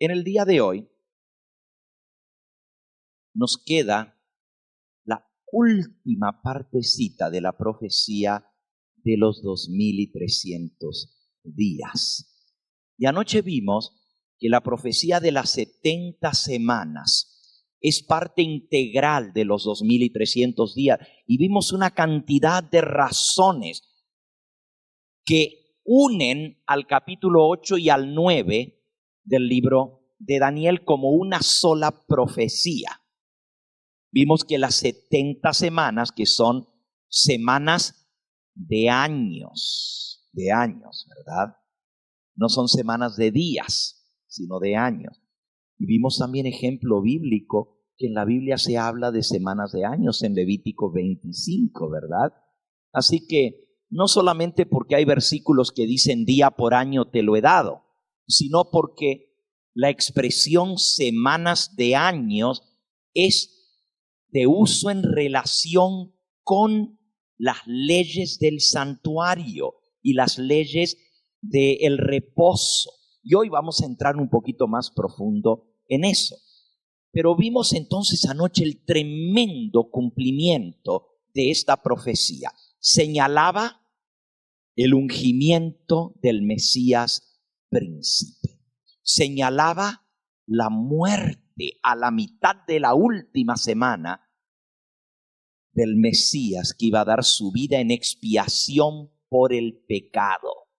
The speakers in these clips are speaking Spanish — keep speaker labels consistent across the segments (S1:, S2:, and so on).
S1: En el día de hoy nos queda la última partecita de la profecía de los 2300 días. Y anoche vimos que la profecía de las 70 semanas es parte integral de los 2300 días. Y vimos una cantidad de razones que unen al capítulo 8 y al 9 del libro de Daniel como una sola profecía. Vimos que las 70 semanas, que son semanas de años, ¿verdad? No son semanas de días, sino de años. Y vimos también ejemplo bíblico que en la Biblia se habla de semanas de años en Levítico 25, ¿verdad? Así que no solamente porque hay versículos que dicen día por año te lo he dado, sino porque la expresión semanas de años es de uso en relación con las leyes del santuario y las leyes del reposo. Y hoy vamos a entrar un poquito más profundo en eso. Pero vimos entonces anoche el tremendo cumplimiento de esta profecía. Señalaba el ungimiento del Mesías príncipe. Señalaba la muerte a la mitad de la última semana del Mesías que iba a dar su vida en expiación por el pecado.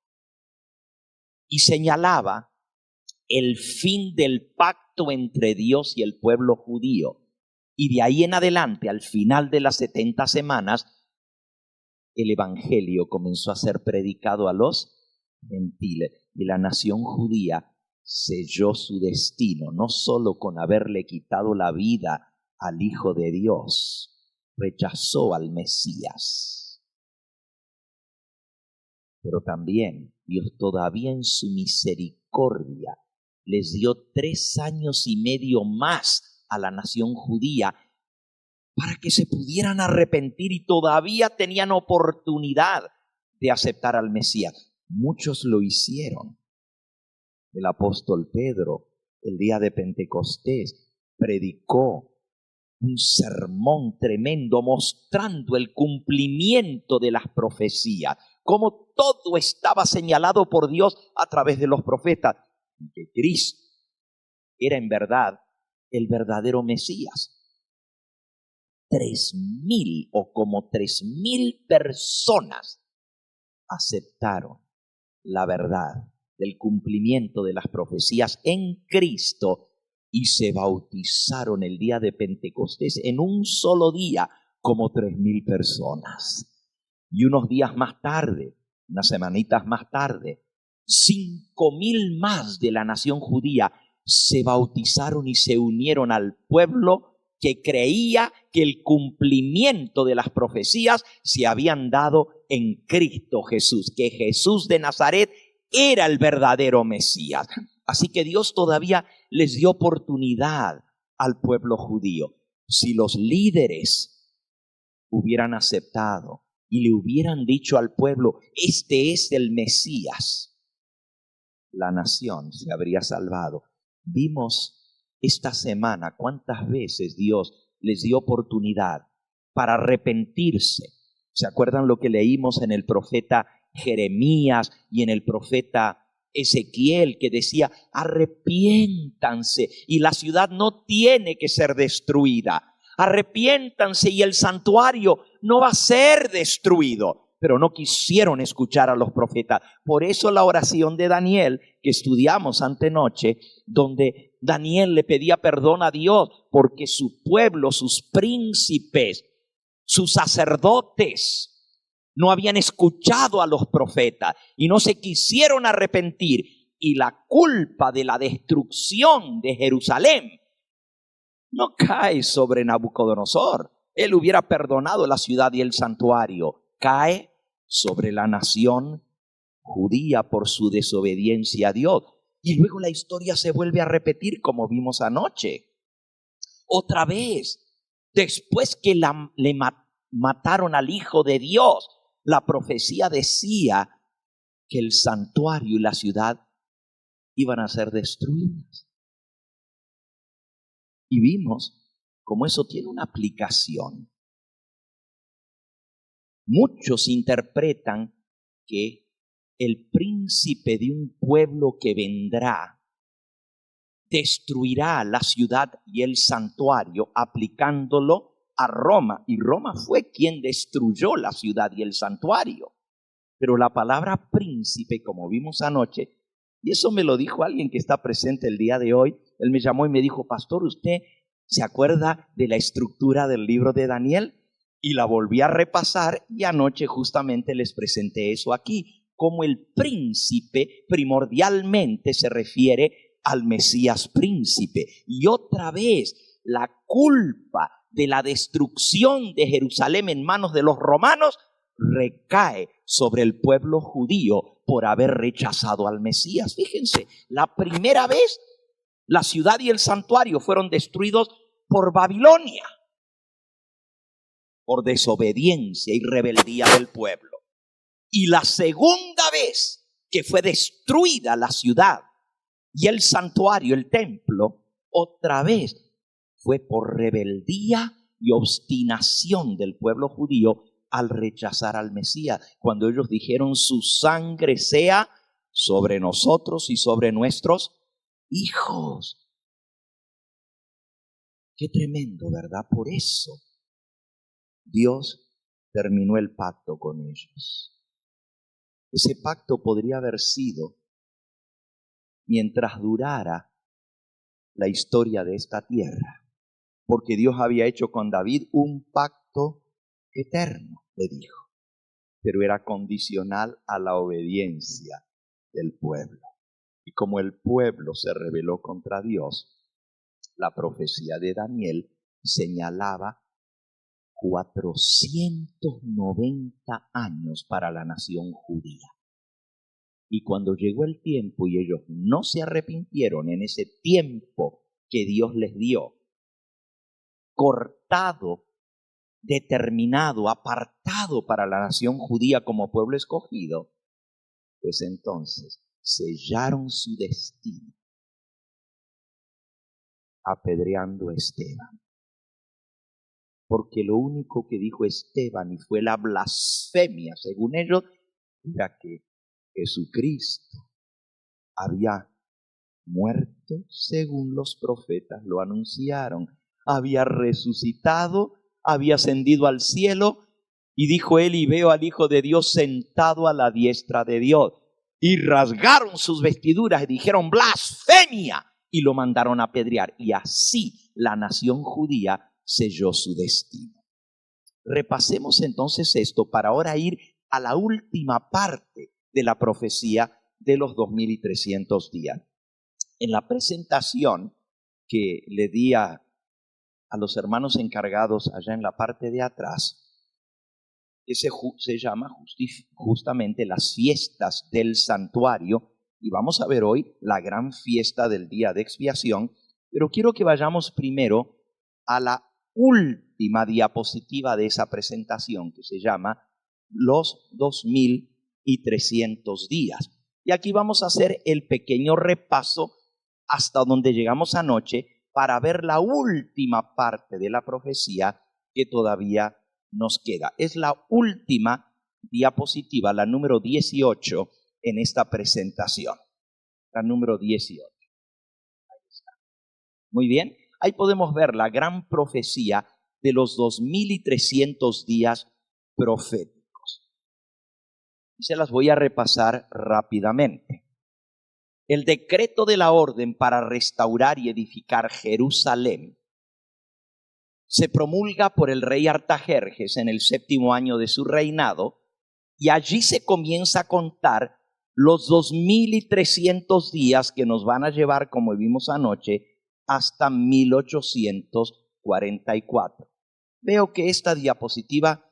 S1: Y señalaba el fin del pacto entre Dios y el pueblo judío. Y de ahí en adelante, al final de las 70 semanas, el evangelio comenzó a ser predicado a los gentiles. Y la nación judía selló su destino, no solo con haberle quitado la vida al Hijo de Dios, rechazó al Mesías, pero también Dios todavía en su misericordia les dio 3 años y medio más a la nación judía para que se pudieran arrepentir y todavía tenían oportunidad de aceptar al Mesías. Muchos lo hicieron. El apóstol Pedro, el día de Pentecostés, predicó un sermón tremendo mostrando el cumplimiento de las profecías, cómo todo estaba señalado por Dios a través de los profetas, y que Cristo era en verdad el verdadero Mesías. 3,000 o como 3,000 personas aceptaron la verdad del cumplimiento de las profecías en Cristo y se bautizaron el día de Pentecostés en un solo día como 3,000 personas. Y unos días más tarde, unas semanitas más tarde, 5,000 más de la nación judía se bautizaron y se unieron al pueblo que creía que el cumplimiento de las profecías se habían dado en Cristo Jesús, que Jesús de Nazaret era el verdadero Mesías. Así que Dios todavía les dio oportunidad al pueblo judío. Si los líderes hubieran aceptado y le hubieran dicho al pueblo, este es el Mesías, la nación se habría salvado. Vimos esta semana cuántas veces Dios les dio oportunidad para arrepentirse. ¿Se acuerdan lo que leímos en el profeta Jeremías y en el profeta Ezequiel, que decía, arrepiéntanse y la ciudad no tiene que ser destruida? Arrepiéntanse y el santuario no va a ser destruido. Pero no quisieron escuchar a los profetas. Por eso la oración de Daniel, que estudiamos antenoche, donde Daniel le pedía perdón a Dios porque su pueblo, sus príncipes, sus sacerdotes no habían escuchado a los profetas y no se quisieron arrepentir, y la culpa de la destrucción de Jerusalén no cae sobre Nabucodonosor. Él hubiera perdonado la ciudad y el santuario. Cae sobre la nación judía por su desobediencia a Dios. Y luego la historia se vuelve a repetir como vimos anoche. Otra vez, después que mataron al Hijo de Dios, la profecía decía que el santuario y la ciudad iban a ser destruidas. Y vimos cómo eso tiene una aplicación. Muchos interpretan que el príncipe de un pueblo que vendrá destruirá la ciudad y el santuario aplicándolo a Roma. Y Roma fue quien destruyó la ciudad y el santuario. Pero la palabra príncipe, como vimos anoche, y eso me lo dijo alguien que está presente el día de hoy, él me llamó y me dijo, pastor, ¿usted se acuerda de la estructura del libro de Daniel? Y la volví a repasar y anoche justamente les presenté eso aquí, como el príncipe primordialmente se refiere al Mesías príncipe. Y otra vez, la culpa de la destrucción de Jerusalén en manos de los romanos recae sobre el pueblo judío por haber rechazado al Mesías. Fíjense, la primera vez la ciudad y el santuario fueron destruidos por Babilonia, por desobediencia y rebeldía del pueblo. Y la segunda vez que fue destruida la ciudad y el santuario, el templo, otra vez fue por rebeldía y obstinación del pueblo judío al rechazar al Mesías, cuando ellos dijeron, su sangre sea sobre nosotros y sobre nuestros hijos. Qué tremendo, ¿verdad? Por eso Dios terminó el pacto con ellos. Ese pacto podría haber sido mientras durara la historia de esta tierra, porque Dios había hecho con David un pacto eterno, le dijo, pero era condicional a la obediencia del pueblo. Y como el pueblo se rebeló contra Dios, la profecía de Daniel señalaba 490 años para la nación judía. Y cuando llegó el tiempo y ellos no se arrepintieron en ese tiempo que Dios les dio, cortado, determinado, apartado para la nación judía como pueblo escogido, pues entonces sellaron su destino apedreando a Esteban. Porque lo único que dijo Esteban, y fue la blasfemia según ellos, era que Jesucristo había muerto según los profetas lo anunciaron, había resucitado, había ascendido al cielo, y dijo él, y veo al Hijo de Dios sentado a la diestra de Dios. Y rasgaron sus vestiduras y dijeron, blasfemia, y lo mandaron a apedrear. Y así la nación judía selló su destino. Repasemos entonces esto para ahora ir a la última parte de la profecía de los 2300 días. En la presentación que le di a los hermanos encargados allá en la parte de atrás, que se llama justamente las fiestas del santuario, y vamos a ver hoy la gran fiesta del día de expiación, pero quiero que vayamos primero a la última diapositiva de esa presentación, que se llama los 2300 días. Y aquí vamos a hacer el pequeño repaso hasta donde llegamos anoche para ver la última parte de la profecía que todavía nos queda. Es la última diapositiva, la número 18 en esta presentación. La número 18. Ahí está. Muy bien. Ahí podemos ver la gran profecía de los 2300 días proféticos. Y se las voy a repasar rápidamente. El decreto de la orden para restaurar y edificar Jerusalén se promulga por el rey Artajerjes en el 7º año de su reinado, y allí se comienza a contar los 2300 días que nos van a llevar, como vimos anoche, hasta 1844. Veo que esta diapositiva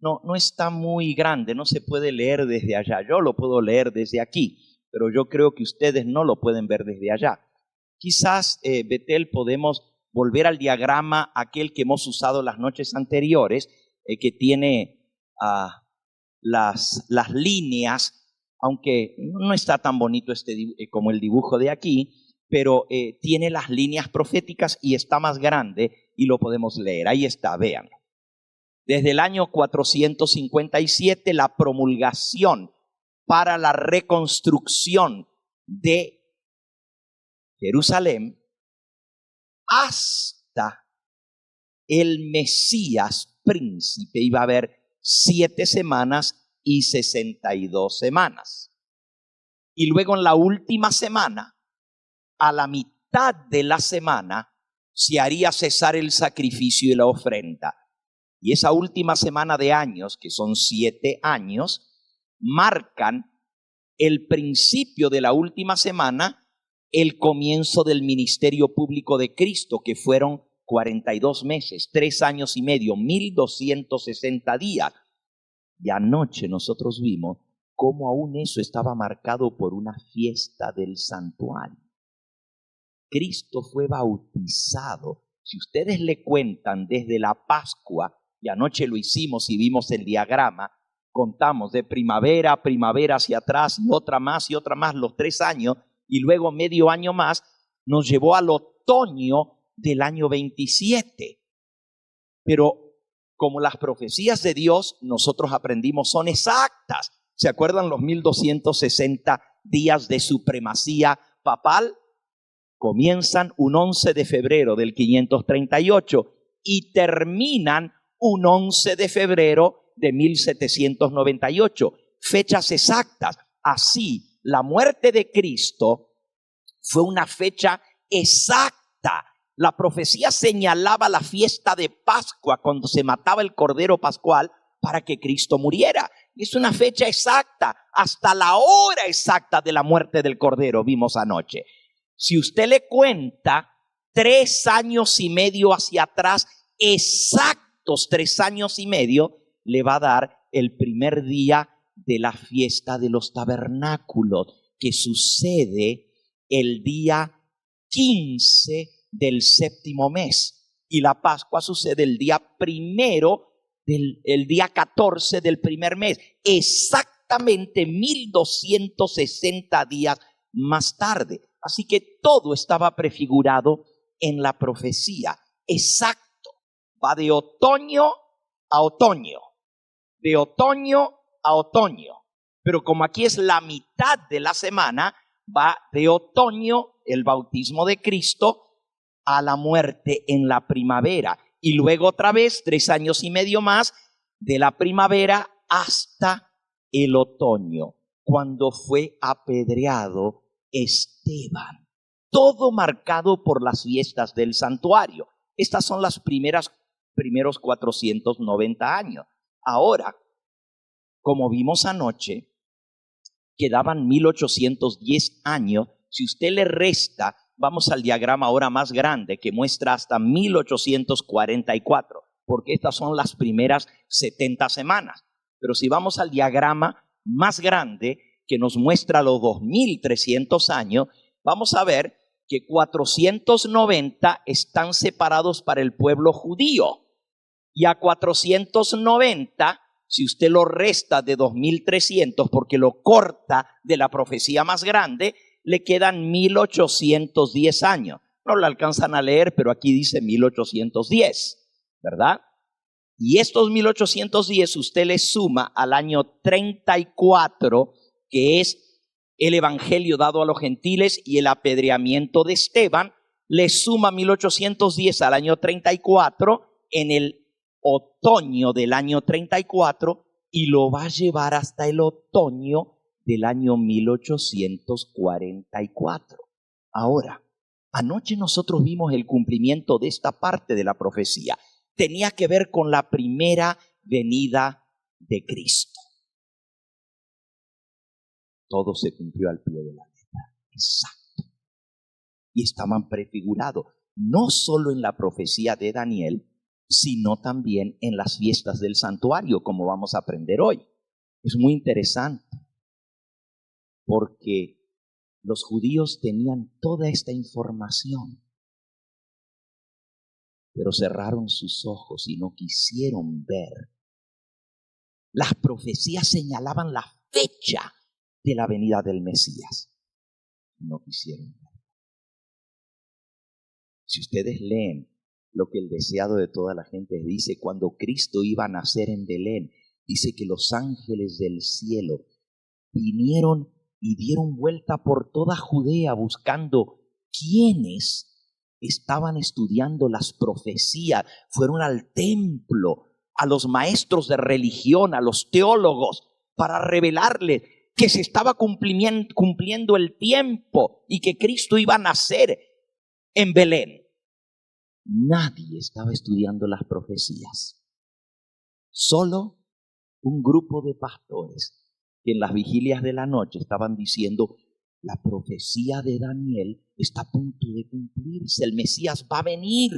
S1: no está muy grande, no se puede leer desde allá. Yo lo puedo leer desde aquí, pero yo creo que ustedes no lo pueden ver desde allá. Quizás, Betel, podemos volver al diagrama aquel que hemos usado las noches anteriores, que tiene las líneas, aunque no está tan bonito como el dibujo de aquí, pero tiene las líneas proféticas y está más grande y lo podemos leer. Ahí está, vean. Desde el año 457, la promulgación para la reconstrucción de Jerusalén hasta el Mesías príncipe. Iba a haber 7 semanas y 62 semanas. Y luego en la última semana, a la mitad de la semana, se haría cesar el sacrificio y la ofrenda. Y esa última semana de años, que son 7 años, marcan el principio de la última semana, el comienzo del ministerio público de Cristo, que fueron 42 meses, 3 años y medio, 1260 días. Y anoche nosotros vimos cómo aún eso estaba marcado por una fiesta del santuario. Cristo fue bautizado. Si ustedes le cuentan desde la Pascua, y anoche lo hicimos y vimos el diagrama, contamos de primavera hacia atrás y otra más, los 3 años, y luego medio año más, nos llevó al otoño del año 27. Pero como las profecías de Dios, nosotros aprendimos, son exactas. ¿Se acuerdan los 1260 días de supremacía papal? Comienzan un 11 de febrero del 538 y terminan un 11 de febrero de 1798. Fechas exactas. Así, la muerte de Cristo fue una fecha exacta. La profecía señalaba la fiesta de Pascua, cuando se mataba el Cordero Pascual para que Cristo muriera. Es una fecha exacta, hasta la hora exacta de la muerte del Cordero, vimos anoche. Si usted le cuenta 3 años y medio hacia atrás, exactos 3 años y medio, le va a dar el primer día de la fiesta de los tabernáculos, que sucede el día 15 del 7º mes. Y la Pascua sucede el día 1 el día 14 del primer mes. Exactamente 1260 días más tarde. Así que todo estaba prefigurado en la profecía. Exacto. Va de otoño a otoño. De otoño a otoño. Pero como aquí es la mitad de la semana, va de otoño, el bautismo de Cristo, a la muerte en la primavera. Y luego otra vez, 3 años y medio más, de la primavera hasta el otoño, cuando fue apedreado Esteban. Todo marcado por las fiestas del santuario. Estas son las primeros 490 años. Ahora, como vimos anoche, quedaban 1810 años. Si usted le resta, vamos al diagrama ahora más grande que muestra hasta 1844, porque estas son las primeras 70 semanas. Pero si vamos al diagrama más grande que nos muestra los 2300 años, vamos a ver que 490 están separados para el pueblo judío. Y a 490, si usted lo resta de 2300, porque lo corta de la profecía más grande, le quedan 1810 años. No lo alcanzan a leer, pero aquí dice 1810, ¿verdad? Y estos 1810 usted le suma al año 34, que es el evangelio dado a los gentiles y el apedreamiento de Esteban, le suma 1810 al año 34 en el otoño del año 34 y lo va a llevar hasta el otoño del año 1844. Ahora, anoche nosotros vimos el cumplimiento de esta parte de la profecía. Tenía que ver con la primera venida de Cristo. Todo se cumplió al pie de la letra. Exacto. Y estaban prefigurados no solo en la profecía de Daniel, sino también en las fiestas del santuario, como vamos a aprender hoy. Es muy interesante, porque los judíos tenían toda esta información, pero cerraron sus ojos y no quisieron ver. Las profecías señalaban la fecha de la venida del Mesías. No quisieron ver. Si ustedes leen lo que el deseado de toda la gente dice, cuando Cristo iba a nacer en Belén, dice que los ángeles del cielo vinieron y dieron vuelta por toda Judea buscando quiénes estaban estudiando las profecías. Fueron al templo, a los maestros de religión, a los teólogos, para revelarles que se estaba cumpliendo el tiempo y que Cristo iba a nacer en Belén. Nadie estaba estudiando las profecías. Solo un grupo de pastores que en las vigilias de la noche estaban diciendo: la profecía de Daniel está a punto de cumplirse, el Mesías va a venir.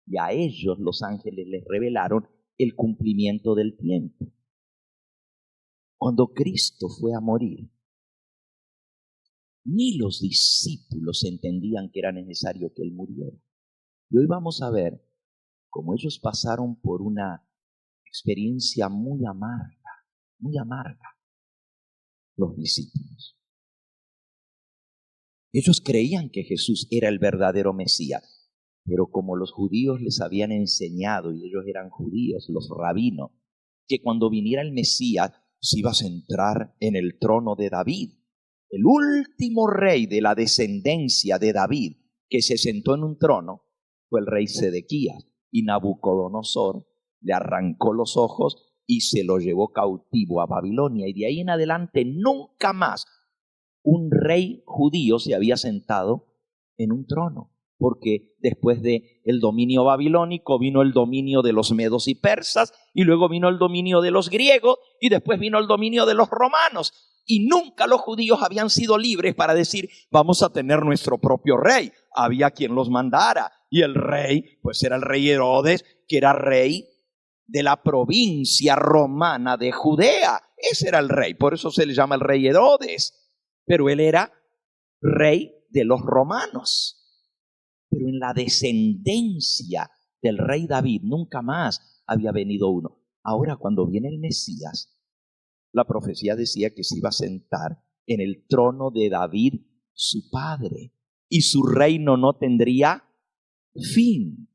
S1: Y a ellos los ángeles les revelaron el cumplimiento del tiempo. Cuando Cristo fue a morir, ni los discípulos entendían que era necesario que Él muriera. Y hoy vamos a ver cómo ellos pasaron por una experiencia muy amarga, los discípulos. Ellos creían que Jesús era el verdadero Mesías, pero como los judíos les habían enseñado, y ellos eran judíos, los rabinos, que cuando viniera el Mesías se iba a sentar en el trono de David. El último rey de la descendencia de David que se sentó en un trono fue el rey Sedequías, y Nabucodonosor le arrancó los ojos y se lo llevó cautivo a Babilonia, y de ahí en adelante nunca más un rey judío se había sentado en un trono, porque después de el dominio babilónico vino el dominio de los medos y persas, y luego vino el dominio de los griegos, y después vino el dominio de los romanos, y nunca los judíos habían sido libres para decir: vamos a tener nuestro propio rey. Había quien los mandara, y el rey pues era el rey Herodes, que era rey de la provincia romana de Judea. Ese era el rey, por eso se le llama el rey Herodes. Pero él era rey de los romanos. Pero en la descendencia del rey David nunca más había venido uno. Ahora, cuando viene el Mesías, la profecía decía que se iba a sentar en el trono de David, su padre, y su reino no tendría fin.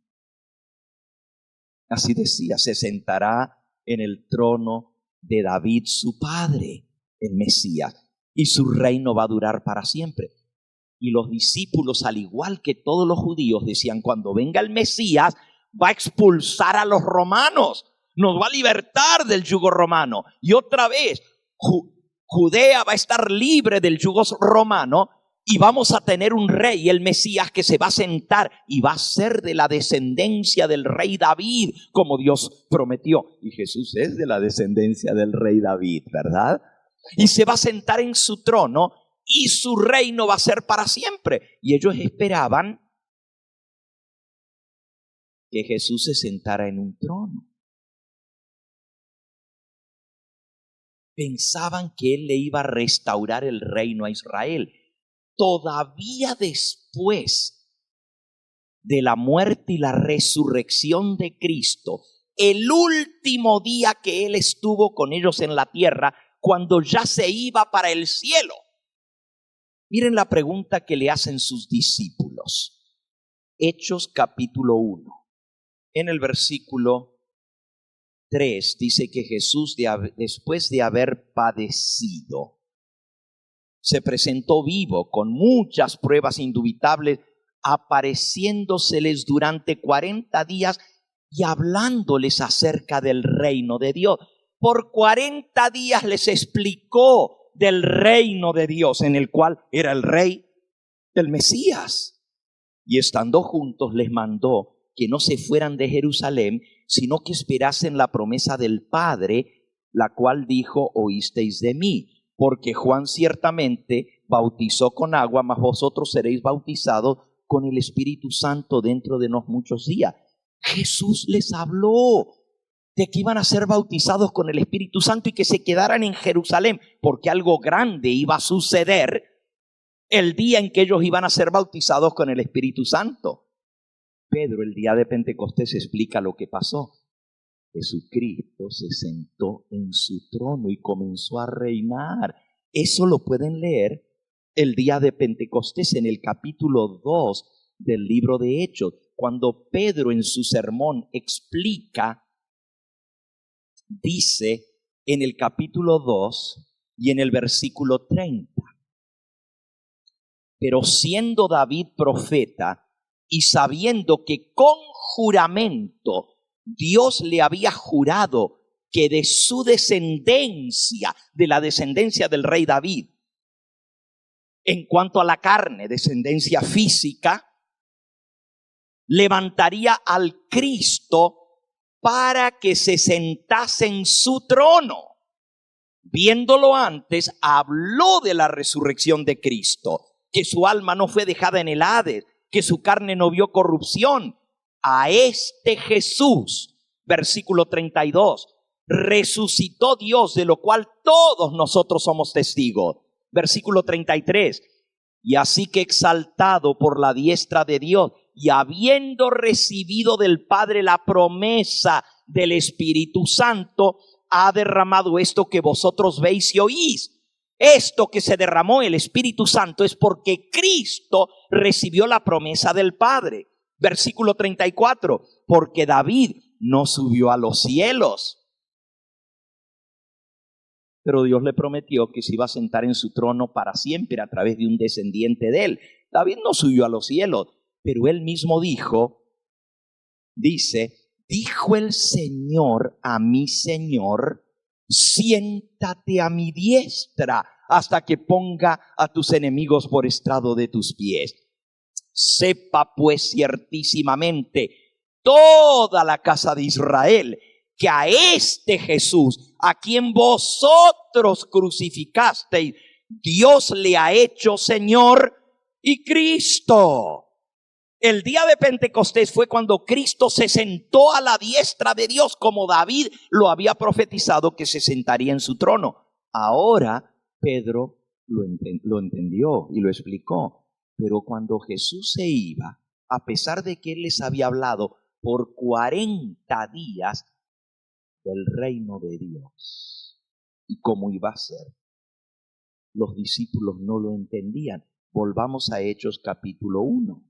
S1: Así decía: se sentará en el trono de David, su padre, el Mesías, y su reino va a durar para siempre. Y los discípulos, al igual que todos los judíos, decían: cuando venga el Mesías, va a expulsar a los romanos, nos va a libertar del yugo romano. Y otra vez, Judea va a estar libre del yugo romano, y vamos a tener un rey, el Mesías, que se va a sentar y va a ser de la descendencia del rey David, como Dios prometió. Y Jesús es de la descendencia del rey David, ¿verdad? Y se va a sentar en su trono, y su reino va a ser para siempre. Y ellos esperaban que Jesús se sentara en un trono. Pensaban que Él le iba a restaurar el reino a Israel. Todavía después de la muerte y la resurrección de Cristo, el último día que Él estuvo con ellos en la tierra, cuando ya se iba para el cielo, miren la pregunta que le hacen sus discípulos. Hechos capítulo 1. En el versículo 3 dice que Jesús, después de haber padecido, se presentó vivo con muchas pruebas indubitables, apareciéndoseles durante 40 días y hablándoles acerca del reino de Dios. Por 40 días les explicó del reino de Dios, en el cual era el rey del Mesías. Y estando juntos les mandó que no se fueran de Jerusalén, sino que esperasen la promesa del Padre, la cual dijo: oísteis de mí. Porque Juan ciertamente bautizó con agua, mas vosotros seréis bautizados con el Espíritu Santo dentro de unos muchos días. Jesús les habló de que iban a ser bautizados con el Espíritu Santo y que se quedaran en Jerusalén, porque algo grande iba a suceder el día en que ellos iban a ser bautizados con el Espíritu Santo. Pedro, el día de Pentecostés, explica lo que pasó. Jesucristo se sentó en su trono y comenzó a reinar. Eso lo pueden leer el día de Pentecostés en el capítulo 2 del libro de Hechos, cuando Pedro en su sermón explica, dice en el capítulo 2 y en el versículo 30, pero siendo David profeta y sabiendo que con juramento Dios le había jurado que de su descendencia, de la descendencia del rey David, en cuanto a la carne, descendencia física, levantaría al Cristo para que se sentase en su trono. Viéndolo antes, habló de la resurrección de Cristo, que su alma no fue dejada en el Hades, que su carne no vio corrupción. A este Jesús, versículo 32, resucitó Dios, de lo cual todos nosotros somos testigos. Versículo 33, y así que exaltado por la diestra de Dios, y habiendo recibido del Padre la promesa del Espíritu Santo, ha derramado esto que vosotros veis y oís. Esto que se derramó el Espíritu Santo es porque Cristo recibió la promesa del Padre. Versículo 34, porque David no subió a los cielos, pero Dios le prometió que se iba a sentar en su trono para siempre a través de un descendiente de él. David no subió a los cielos, pero él mismo dijo, dijo el Señor a mi Señor, siéntate a mi diestra hasta que ponga a tus enemigos por estrado de tus pies. Sepa pues ciertísimamente toda la casa de Israel que a este Jesús, a quien vosotros crucificasteis, Dios le ha hecho Señor y Cristo. El día de Pentecostés fue cuando Cristo se sentó a la diestra de Dios, como David lo había profetizado que se sentaría en su trono. Ahora Pedro lo entendió y lo explicó. Pero cuando Jesús se iba, a pesar de que él les había hablado por 40 días del reino de Dios y cómo iba a ser, los discípulos no lo entendían. Volvamos a Hechos capítulo 1.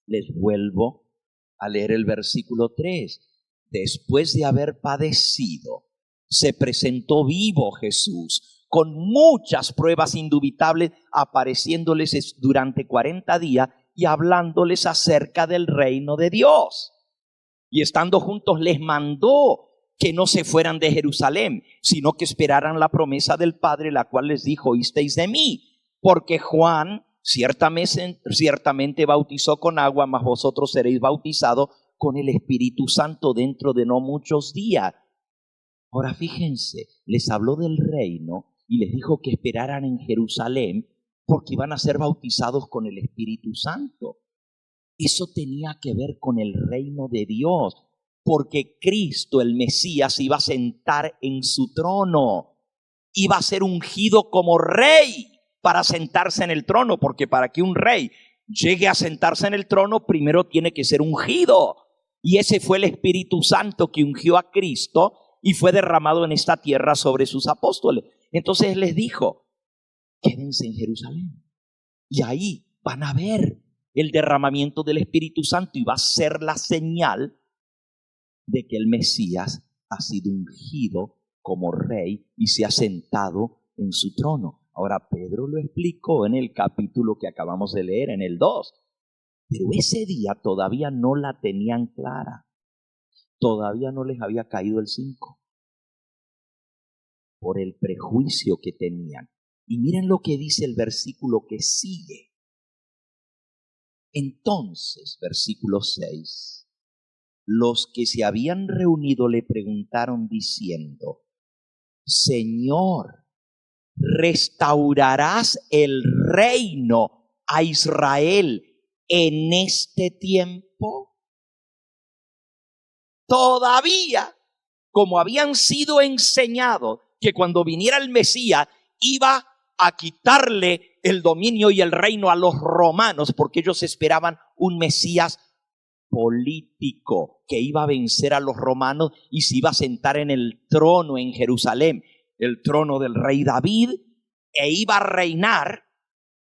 S1: Les vuelvo a leer el versículo 3. Después de haber padecido, se presentó vivo Jesús, con muchas pruebas indubitables, apareciéndoles durante 40 días y hablándoles acerca del reino de Dios. Y estando juntos les mandó que no se fueran de Jerusalén, sino que esperaran la promesa del Padre, la cual les dijo, oísteis de mí, porque Juan ciertamente bautizó con agua, mas vosotros seréis bautizados con el Espíritu Santo dentro de no muchos días. Ahora fíjense, les habló del reino y les dijo que esperaran en Jerusalén porque iban a ser bautizados con el Espíritu Santo. Eso tenía que ver con el reino de Dios, porque Cristo, el Mesías, iba a sentar en su trono, iba a ser ungido como rey para sentarse en el trono, porque para que un rey llegue a sentarse en el trono, primero tiene que ser ungido. Y ese fue el Espíritu Santo que ungió a Cristo y fue derramado en esta tierra sobre sus apóstoles. Entonces les dijo, quédense en Jerusalén y ahí van a ver el derramamiento del Espíritu Santo y va a ser la señal de que el Mesías ha sido ungido como rey y se ha sentado en su trono. Ahora Pedro lo explicó en el capítulo que acabamos de leer, en el 2, pero ese día todavía no la tenían clara, todavía no les había caído el 5 por el prejuicio que tenían. Y miren lo que dice el versículo que sigue. Entonces, versículo 6, los que se habían reunido le preguntaron diciendo, Señor, ¿restaurarás el reino a Israel en este tiempo? Todavía, como habían sido enseñados que cuando viniera el Mesías iba a quitarle el dominio y el reino a los romanos, porque ellos esperaban un Mesías político que iba a vencer a los romanos y se iba a sentar en el trono en Jerusalén, el trono del rey David, e iba a reinar.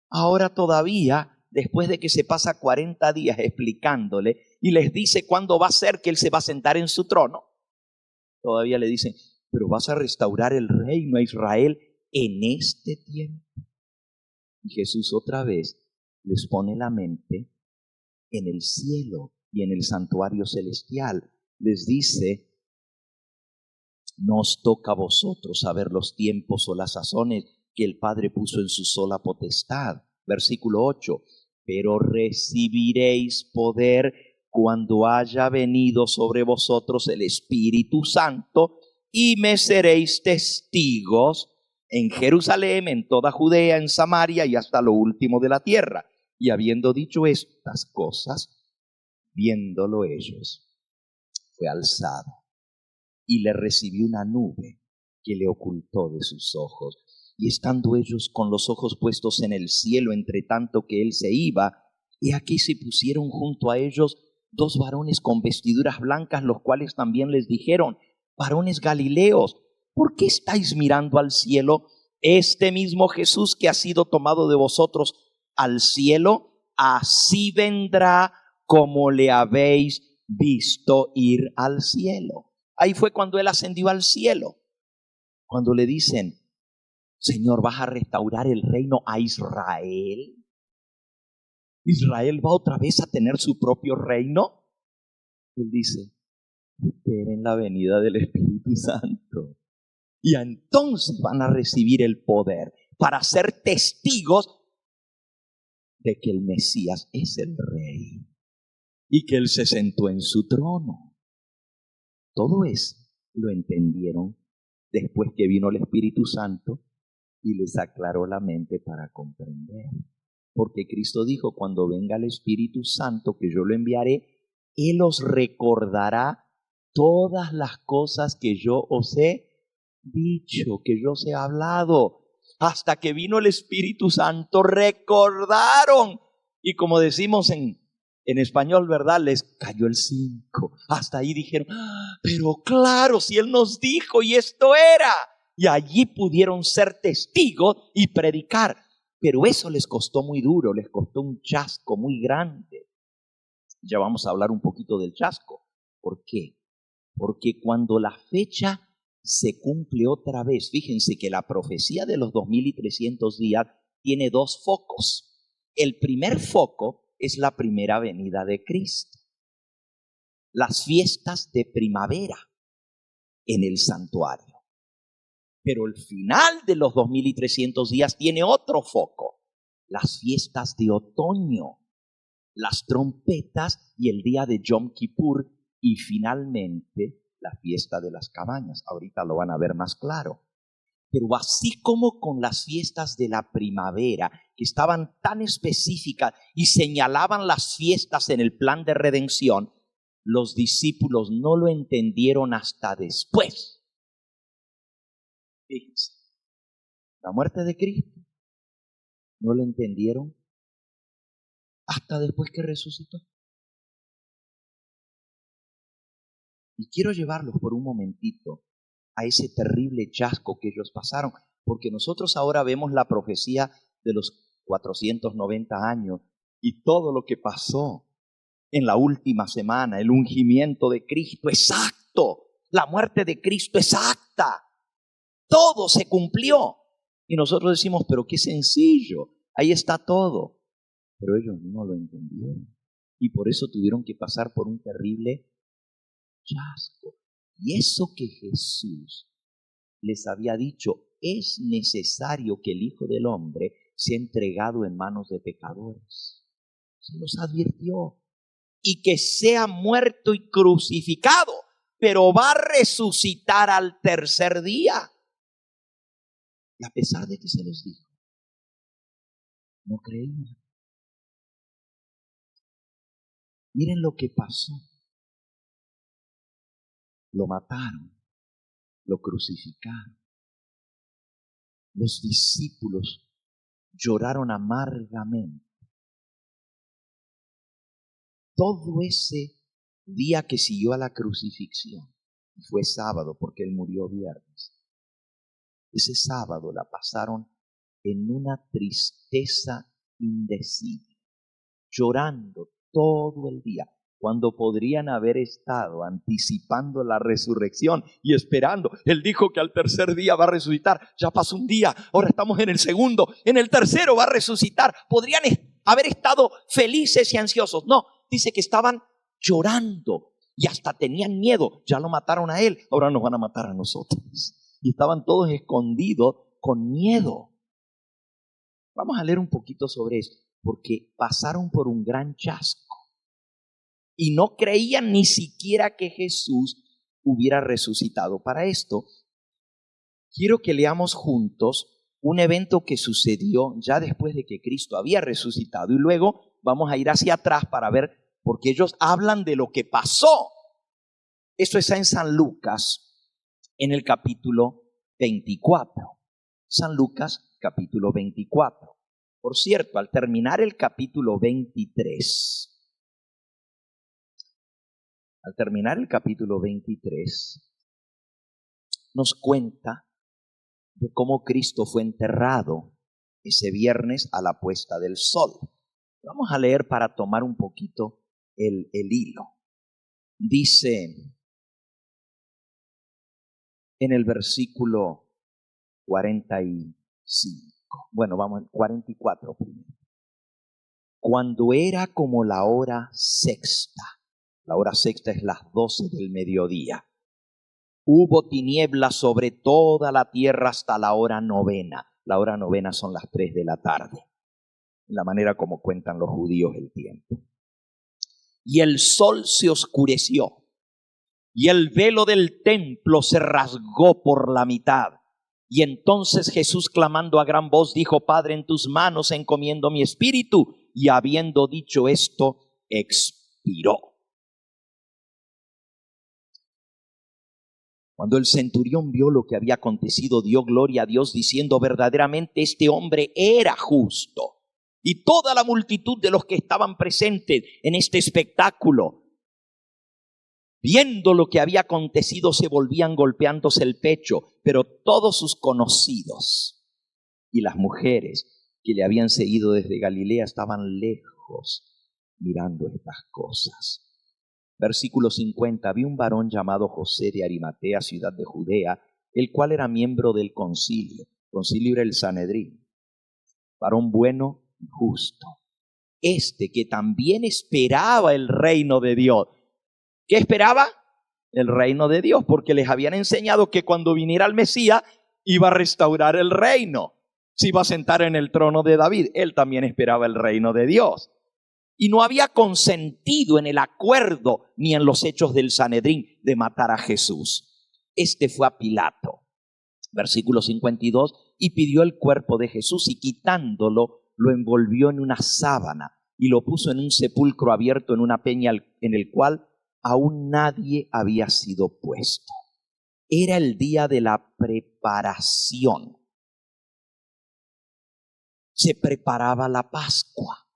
S1: Ahora todavía después de que se pasa 40 días explicándole y les dice cuándo va a ser que Él se va a sentar en su trono, todavía le dicen, pero vas a restaurar el reino a Israel en este tiempo. Y Jesús otra vez les pone la mente en el cielo y en el santuario celestial. Les dice, no os toca a vosotros saber los tiempos o las sazones que el Padre puso en su sola potestad. Versículo 8, pero recibiréis poder cuando haya venido sobre vosotros el Espíritu Santo y me seréis testigos en Jerusalén, en toda Judea, en Samaria y hasta lo último de la tierra. Y habiendo dicho estas cosas, viéndolo ellos, fue alzado y le recibió una nube que le ocultó de sus ojos. Y estando ellos con los ojos puestos en el cielo, entre tanto que él se iba, y aquí se pusieron junto a ellos dos varones con vestiduras blancas, los cuales también les dijeron, varones Galileos, ¿por qué estáis mirando al cielo? Este mismo Jesús que ha sido tomado de vosotros al cielo, así vendrá como le habéis visto ir al cielo. Ahí fue cuando él ascendió al cielo. Cuando le dicen, Señor, ¿vas a restaurar el reino a Israel? ¿Israel va otra vez a tener su propio reino? Él dice, esperen la venida del Espíritu Santo. Y entonces van a recibir el poder para ser testigos de que el Mesías es el Rey y que Él se sentó en su trono. Todo eso lo entendieron después que vino el Espíritu Santo y les aclaró la mente para comprender. Porque Cristo dijo, cuando venga el Espíritu Santo, que yo lo enviaré, Él os recordará todas las cosas que yo os he dicho, que yo os he hablado. Hasta que vino el Espíritu Santo, recordaron. Y como decimos en español, ¿verdad? Les cayó el 5. Hasta ahí dijeron, pero claro, si Él nos dijo y esto era. Y allí pudieron ser testigos y predicar. Pero eso les costó muy duro, les costó un chasco muy grande. Ya vamos a hablar un poquito del chasco. ¿Por qué? Porque cuando la fecha se cumple otra vez, fíjense que la profecía de los 2300 días tiene dos focos. El primer foco es la primera venida de Cristo. Las fiestas de primavera en el santuario. Pero el final de los 2300 días tiene otro foco. Las fiestas de otoño, las trompetas y el día de Yom Kippur y finalmente la fiesta de las cabañas. Ahorita lo van a ver más claro. Pero así como con las fiestas de la primavera, que estaban tan específicas y señalaban las fiestas en el plan de redención, los discípulos no lo entendieron hasta después. Fíjense, la muerte de Cristo no lo entendieron hasta después que resucitó. Y quiero llevarlos por un momentito a ese terrible chasco que ellos pasaron, porque nosotros ahora vemos la profecía de los 490 años y todo lo que pasó en la última semana, el ungimiento de Cristo exacto, la muerte de Cristo exacta, todo se cumplió. Y nosotros decimos, pero qué sencillo, ahí está todo. Pero ellos no lo entendieron y por eso tuvieron que pasar por un terrible chasco. Y eso que Jesús les había dicho, es necesario que el Hijo del Hombre sea entregado en manos de pecadores. Se los advirtió. Y que sea muerto y crucificado, pero va a resucitar al tercer día. Y a pesar de que se los dijo, no creían. Miren lo que pasó. Lo mataron, lo crucificaron. Los discípulos lloraron amargamente. Todo ese día que siguió a la crucifixión, fue sábado porque él murió viernes, ese sábado la pasaron en una tristeza indecible. llorando todo el día, cuando podrían haber estado anticipando la resurrección y esperando. Él dijo que al tercer día va a resucitar. Ya pasó un día, ahora estamos en el segundo, en el tercero va a resucitar. Podrían haber estado felices y ansiosos. No, dice que estaban llorando y hasta tenían miedo. Ya lo mataron a él, ahora nos van a matar a nosotros. Y estaban todos escondidos con miedo. Vamos a leer un poquito sobre esto, porque pasaron por un gran chasco y no creían ni siquiera que Jesús hubiera resucitado. Para esto, quiero que leamos juntos un evento que sucedió ya después de que Cristo había resucitado, y luego vamos a ir hacia atrás para ver, porque ellos hablan de lo que pasó. Esto está en San Lucas, en el capítulo 24. San Lucas, capítulo 24. Por cierto, al terminar el capítulo 23, nos cuenta de cómo Cristo fue enterrado ese viernes a la puesta del sol. Vamos a leer para tomar un poquito el hilo. Dice en el versículo 45, bueno, vamos al 44 primero. Cuando era como la hora sexta es las 12 del mediodía, hubo tinieblas sobre toda la tierra hasta la hora novena. La hora novena son las 3 de la tarde, la manera como cuentan los judíos el tiempo. Y el sol se oscureció, y el velo del templo se rasgó por la mitad. Y entonces Jesús, clamando a gran voz, dijo: Padre, en tus manos encomiendo mi espíritu. Y habiendo dicho esto, expiró. Cuando el centurión vio lo que había acontecido, dio gloria a Dios, diciendo: verdaderamente este hombre era justo. Y toda la multitud de los que estaban presentes en este espectáculo, viendo lo que había acontecido, se volvían golpeándose el pecho. Pero todos sus conocidos y las mujeres que le habían seguido desde Galilea estaban lejos mirando estas cosas. Versículo 50. Había un varón llamado José de Arimatea, ciudad de Judea, el cual era miembro del concilio. Concilio era el Sanedrín. Varón bueno y justo. Que también esperaba el reino de Dios. ¿Qué esperaba? El reino de Dios, porque les habían enseñado que cuando viniera el Mesías iba a restaurar el reino, se iba a sentar en el trono de David. Él también esperaba el reino de Dios. Y no había consentido en el acuerdo ni en los hechos del Sanedrín de matar a Jesús. Fue a Pilato, versículo 52, y pidió el cuerpo de Jesús, y quitándolo, lo envolvió en una sábana y lo puso en un sepulcro abierto en una peña en el cual aún nadie había sido puesto. Era el día de la preparación. Se preparaba la Pascua.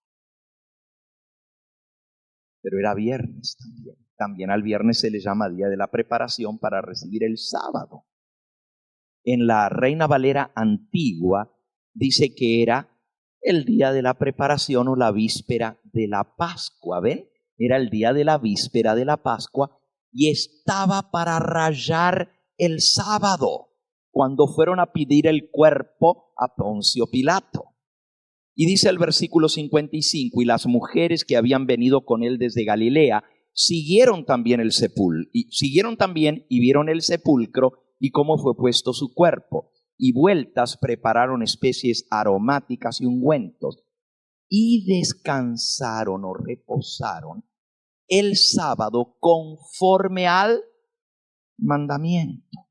S1: Pero era viernes también. También al viernes se le llama día de la preparación para recibir el sábado. En la Reina Valera antigua dice que era el día de la preparación o la víspera de la Pascua. ¿Ven? Era el día de la víspera de la Pascua y estaba para rayar el sábado cuando fueron a pedir el cuerpo a Poncio Pilato. Y dice el versículo 55, y las mujeres que habían venido con él desde Galilea siguieron también y vieron el sepulcro y cómo fue puesto su cuerpo. Y vueltas prepararon especies aromáticas y ungüentos. Y descansaron o reposaron el sábado conforme al mandamiento.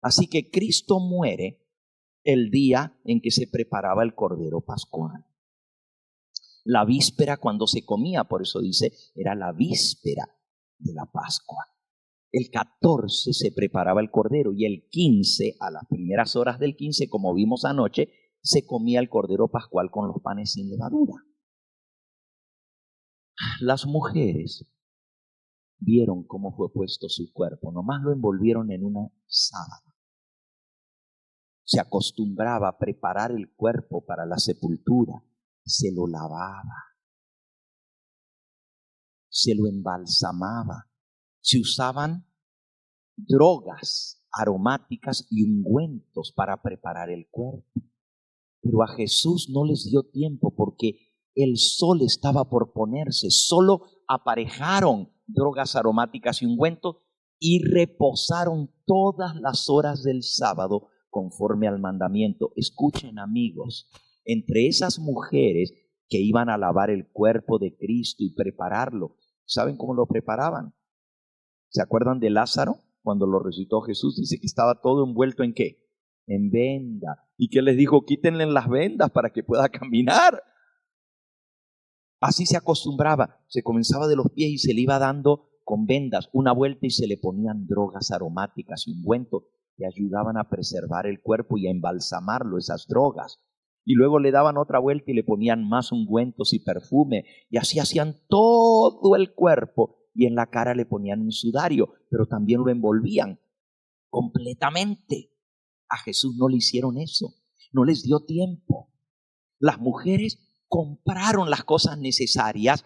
S1: Así que Cristo muere el día en que se preparaba el cordero pascual. La víspera cuando se comía, por eso dice, era la víspera de la Pascua. El 14 se preparaba el cordero y el 15, a las primeras horas del 15, como vimos anoche, se comía el cordero pascual con los panes sin levadura. Las mujeres vieron cómo fue puesto su cuerpo, nomás lo envolvieron en una sábana. Se acostumbraba a preparar el cuerpo para la sepultura, se lo lavaba, se lo embalsamaba. Se usaban drogas aromáticas y ungüentos para preparar el cuerpo. Pero a Jesús no les dio tiempo porque el sol estaba por ponerse. Solo aparejaron drogas aromáticas y ungüentos y reposaron todas las horas del sábado conforme al mandamiento. Escuchen, amigos, entre esas mujeres que iban a lavar el cuerpo de Cristo y prepararlo, ¿saben cómo lo preparaban? ¿Se acuerdan de Lázaro? Cuando lo resucitó Jesús, dice que estaba todo envuelto ¿en qué? En venda. ¿Y qué les dijo? Quítenle las vendas para que pueda caminar. Así se acostumbraba. Se comenzaba de los pies y se le iba dando con vendas una vuelta y se le ponían drogas aromáticas y ungüentos que ayudaban a preservar el cuerpo y a embalsamarlo, esas drogas. Y luego le daban otra vuelta y le ponían más ungüentos y perfume. Y así hacían todo el cuerpo. Y en la cara le ponían un sudario, pero también lo envolvían completamente. A Jesús no le hicieron eso, no les dio tiempo. Las mujeres compraron las cosas necesarias,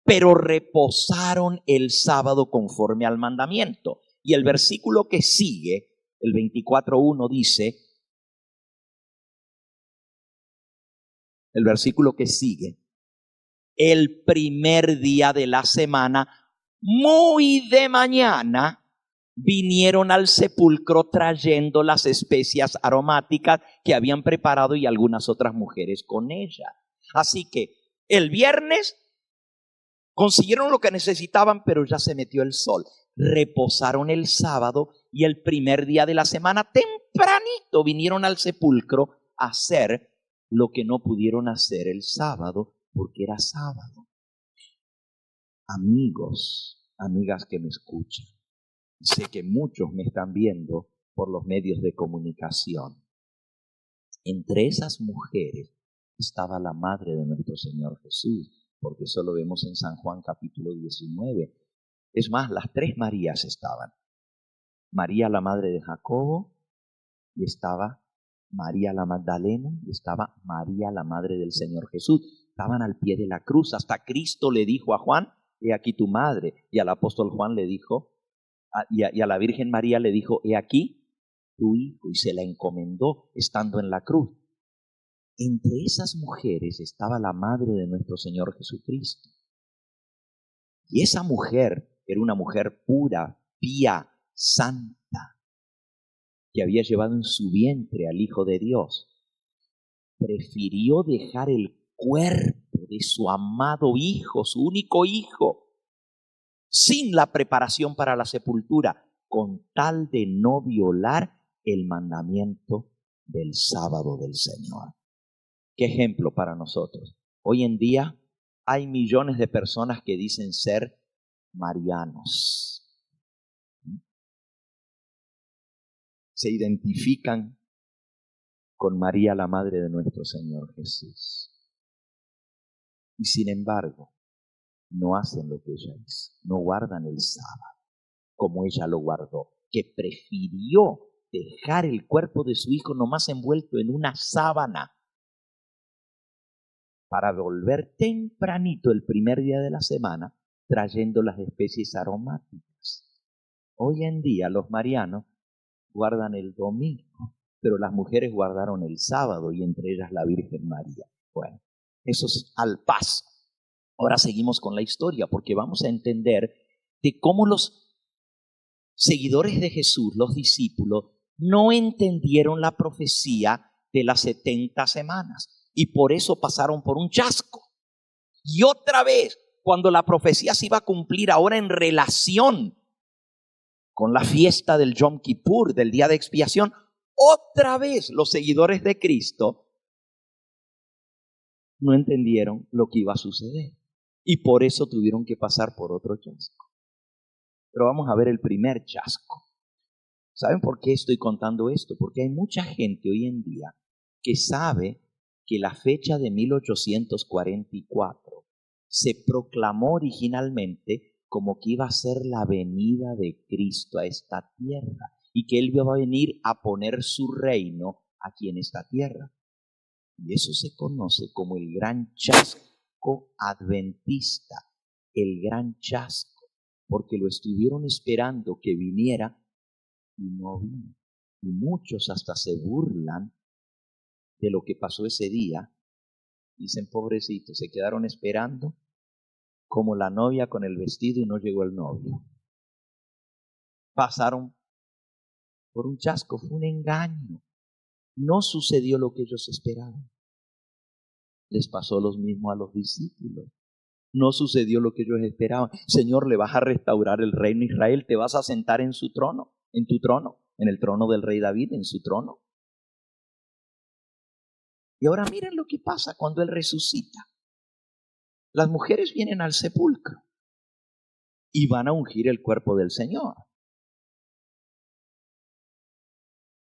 S1: pero reposaron el sábado conforme al mandamiento. Y el versículo que sigue, el 24:1 dice, el versículo que sigue, el primer día de la semana, muy de mañana, vinieron al sepulcro trayendo las especias aromáticas que habían preparado y algunas otras mujeres con ella. Así que el viernes consiguieron lo que necesitaban, pero ya se metió el sol. Reposaron el sábado y el primer día de la semana, tempranito, vinieron al sepulcro a hacer lo que no pudieron hacer el sábado porque era sábado. Amigos, amigas que me escuchan, sé que muchos me están viendo por los medios de comunicación. Entre esas mujeres estaba la madre de nuestro Señor Jesús, porque eso lo vemos en San Juan capítulo 19. Es más, las tres Marías estaban. María la madre de Jacobo, y estaba María la Magdalena, y estaba María la madre del Señor Jesús. Estaban al pie de la cruz. Hasta Cristo le dijo a Juan, he aquí tu madre. Y al apóstol Juan le dijo, y a la Virgen María le dijo, he aquí tu hijo, y se la encomendó estando en la cruz. Entre esas mujeres estaba la madre de nuestro Señor Jesucristo. Y esa mujer era una mujer pura, pía, santa, que había llevado en su vientre al Hijo de Dios. Prefirió dejar el cuerpo de su amado Hijo, su único Hijo, sin la preparación para la sepultura, con tal de no violar el mandamiento del sábado del Señor. ¿Qué ejemplo para nosotros? Hoy en día hay millones de personas que dicen ser marianos. Se identifican con María, la madre de nuestro Señor Jesús. Y sin embargo, no hacen lo que ella hizo, no guardan el sábado como ella lo guardó, que prefirió dejar el cuerpo de su hijo nomás envuelto en una sábana para volver tempranito el primer día de la semana trayendo las especies aromáticas. Hoy en día los marianos guardan el domingo, pero las mujeres guardaron el sábado y entre ellas la Virgen María. Bueno, eso es al paso. Ahora seguimos con la historia porque vamos a entender de cómo los seguidores de Jesús, los discípulos, no entendieron la profecía de las 70 semanas y por eso pasaron por un chasco. Y otra vez, cuando la profecía se iba a cumplir ahora en relación con la fiesta del Yom Kippur, del día de expiación, otra vez los seguidores de Cristo no entendieron lo que iba a suceder y por eso tuvieron que pasar por otro chasco. Pero vamos a ver el primer chasco. ¿Saben por qué estoy contando esto? Porque hay mucha gente hoy en día que sabe que la fecha de 1844 se proclamó originalmente como que iba a ser la venida de Cristo a esta tierra y que Él iba a venir a poner su reino aquí en esta tierra. Y eso se conoce como el gran chasco adventista. el gran chasco, porque lo estuvieron esperando que viniera y no vino. Y muchos hasta se burlan de lo que pasó ese día. Dicen, pobrecitos, se quedaron esperando como la novia con el vestido y no llegó el novio. Pasaron por un chasco, fue un engaño. No sucedió lo que ellos esperaban. Les pasó lo mismo a los discípulos. No sucedió lo que ellos esperaban. Señor, le vas a restaurar el reino de Israel, te vas a sentar en su trono, en tu trono, en el trono del rey David, en su trono. Y ahora miren lo que pasa cuando él resucita. Las mujeres vienen al sepulcro y van a ungir el cuerpo del Señor.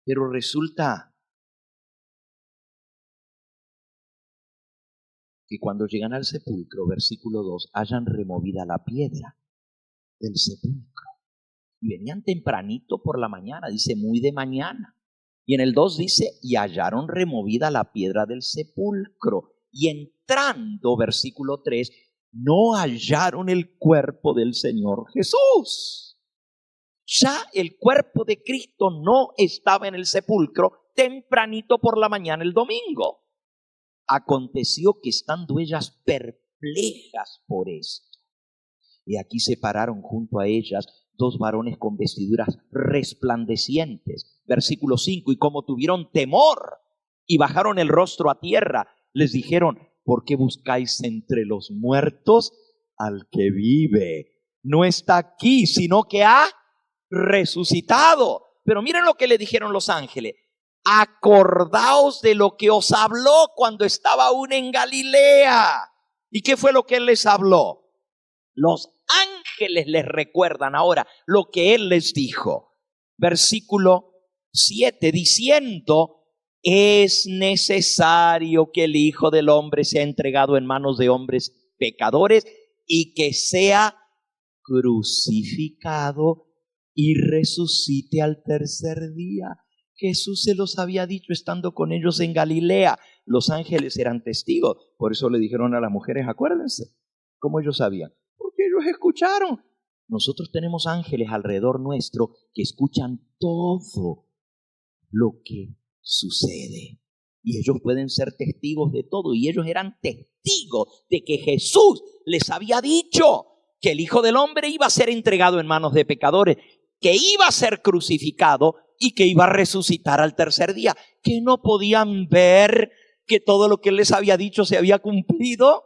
S1: Pero resulta que cuando llegan al sepulcro, versículo 2, hayan removida la piedra del sepulcro. Y venían tempranito por la mañana, dice muy de mañana. Y en el 2 dice, y hallaron removida la piedra del sepulcro. Y entrando, versículo 3, no hallaron el cuerpo del Señor Jesús. Ya el cuerpo de Cristo no estaba en el sepulcro tempranito por la mañana el domingo. Aconteció que estando ellas perplejas por esto, y aquí se pararon junto a ellas dos varones con vestiduras resplandecientes. Versículo 5, y como tuvieron temor y bajaron el rostro a tierra, les dijeron, ¿por qué buscáis entre los muertos al que vive? No está aquí, sino que ha resucitado. Pero miren lo que le dijeron los ángeles. Acordaos de lo que os habló cuando estaba aún en Galilea. ¿Y qué fue lo que él les habló? Los ángeles les recuerdan ahora lo que él les dijo. Versículo 7, diciendo, es necesario que el Hijo del Hombre sea entregado en manos de hombres pecadores y que sea crucificado y resucite al tercer día. Jesús se los había dicho estando con ellos en Galilea. Los ángeles eran testigos. Por eso le dijeron a las mujeres, acuérdense, ¿cómo ellos sabían? Porque ellos escucharon. Nosotros tenemos ángeles alrededor nuestro que escuchan todo lo que sucede. Y ellos pueden ser testigos de todo. Y ellos eran testigos de que Jesús les había dicho que el Hijo del Hombre iba a ser entregado en manos de pecadores, que iba a ser crucificado y que iba a resucitar al tercer día. Que no podían ver que todo lo que él les había dicho se había cumplido.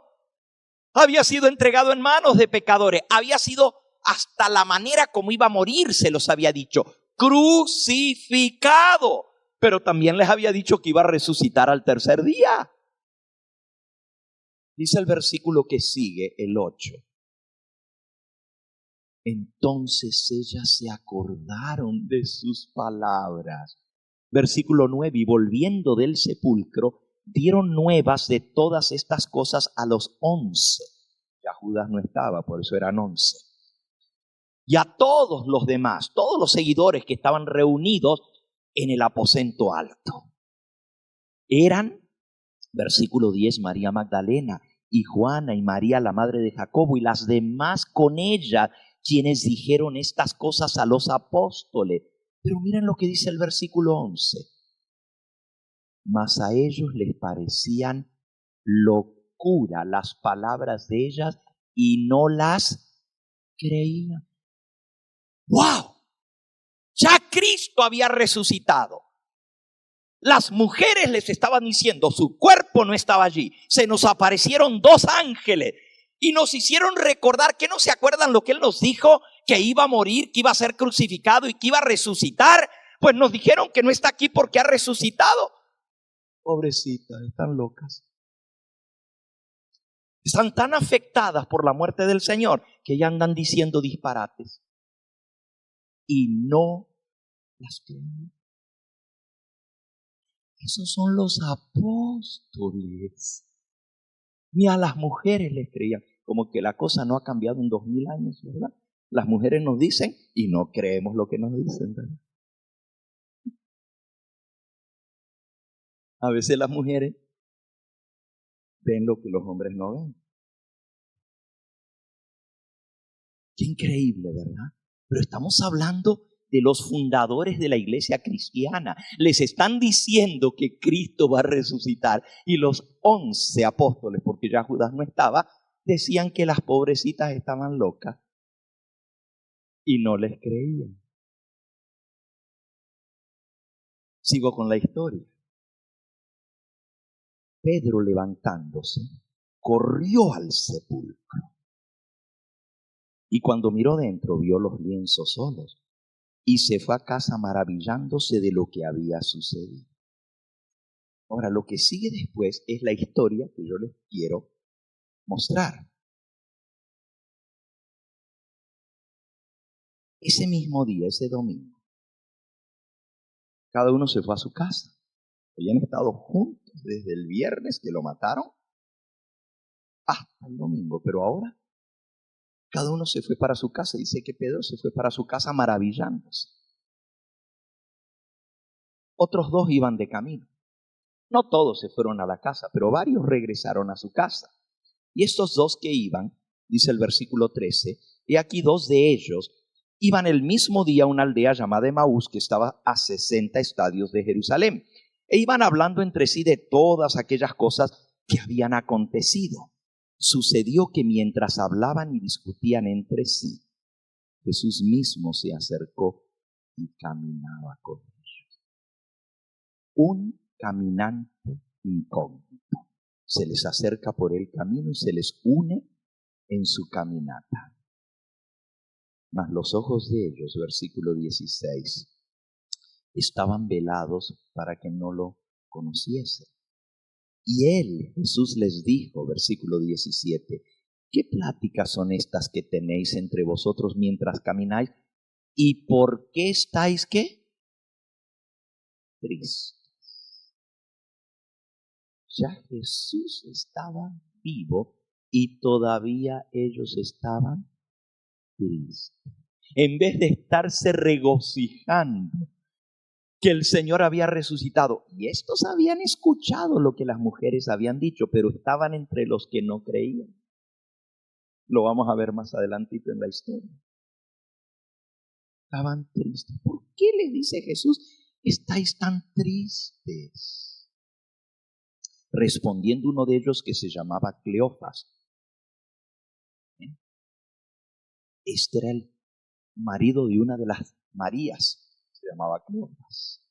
S1: Había sido entregado en manos de pecadores. Había sido hasta la manera como iba a morir, se los había dicho. Crucificado. Pero también les había dicho que iba a resucitar al tercer día. Dice el versículo que sigue, el 8. Entonces ellas se acordaron de sus palabras. Versículo 9, y volviendo del sepulcro, dieron nuevas de todas estas cosas a los 11. Ya Judas no estaba, por eso eran 11. Y a todos los demás, todos los seguidores que estaban reunidos en el aposento alto. Eran, versículo 10, María Magdalena y Juana y María la madre de Jacobo y las demás con ella, quienes dijeron estas cosas a los apóstoles. Pero miren lo que dice el versículo 11. Mas a ellos les parecían locura las palabras de ellas y no las creían. ¡Wow! Ya Cristo había resucitado. Las mujeres les estaban diciendo, su cuerpo no estaba allí. Se nos aparecieron dos ángeles y nos hicieron recordar, que no se acuerdan lo que él nos dijo, que iba a morir, que iba a ser crucificado y que iba a resucitar. Pues nos dijeron que no está aquí porque ha resucitado. Pobrecitas, están locas. Están tan afectadas por la muerte del Señor que ya andan diciendo disparates. Y no las creen. Esos son los apóstoles. Ni a las mujeres les creían. Como que la cosa no ha cambiado en 2000 años, ¿verdad? Las mujeres nos dicen y no creemos lo que nos dicen, ¿verdad? A veces las mujeres ven lo que los hombres no ven. Qué increíble, ¿verdad? Pero estamos hablando de los fundadores de la iglesia cristiana. Les están diciendo que Cristo va a resucitar. Y los 11 apóstoles, porque ya Judas no estaba, decían que las pobrecitas estaban locas. Y no les creían. Sigo con la historia. Pedro, levantándose, corrió al sepulcro. Y cuando miró dentro, vio los lienzos solos. Y se fue a casa maravillándose de lo que había sucedido. Ahora, lo que sigue después es la historia que yo les quiero mostrar. Ese mismo día, ese domingo, cada uno se fue a su casa. Habían estado juntos desde el viernes que lo mataron hasta el domingo, pero ahora cada uno se fue para su casa. Dice que Pedro se fue para su casa maravillándose. Otros dos iban de camino. No todos se fueron a la casa, pero varios regresaron a su casa. Y estos dos que iban, dice el versículo 13, y aquí dos de ellos iban el mismo día a una aldea llamada Emaús, que estaba a 60 estadios de Jerusalén. E iban hablando entre sí de todas aquellas cosas que habían acontecido. Sucedió que mientras hablaban y discutían entre sí, Jesús mismo se acercó y caminaba con ellos. Un caminante incógnito se les acerca por el camino y se les une en su caminata. Mas los ojos de ellos, versículo 16, estaban velados para que no lo conociesen. Y él, Jesús, les dijo, versículo 17, ¿qué pláticas son estas que tenéis entre vosotros mientras camináis? ¿Y por qué estáis qué? Tristes. Ya Jesús estaba vivo y todavía ellos estaban tristes. En vez de estarse regocijando que el Señor había resucitado. Y estos habían escuchado lo que las mujeres habían dicho, pero estaban entre los que no creían. Lo vamos a ver más adelantito en la historia. Estaban tristes. ¿Por qué les dice Jesús, estáis tan tristes? Respondiendo uno de ellos, que se llamaba Cleofas. Este era el marido de una de las Marías, se llamaba Cleofas.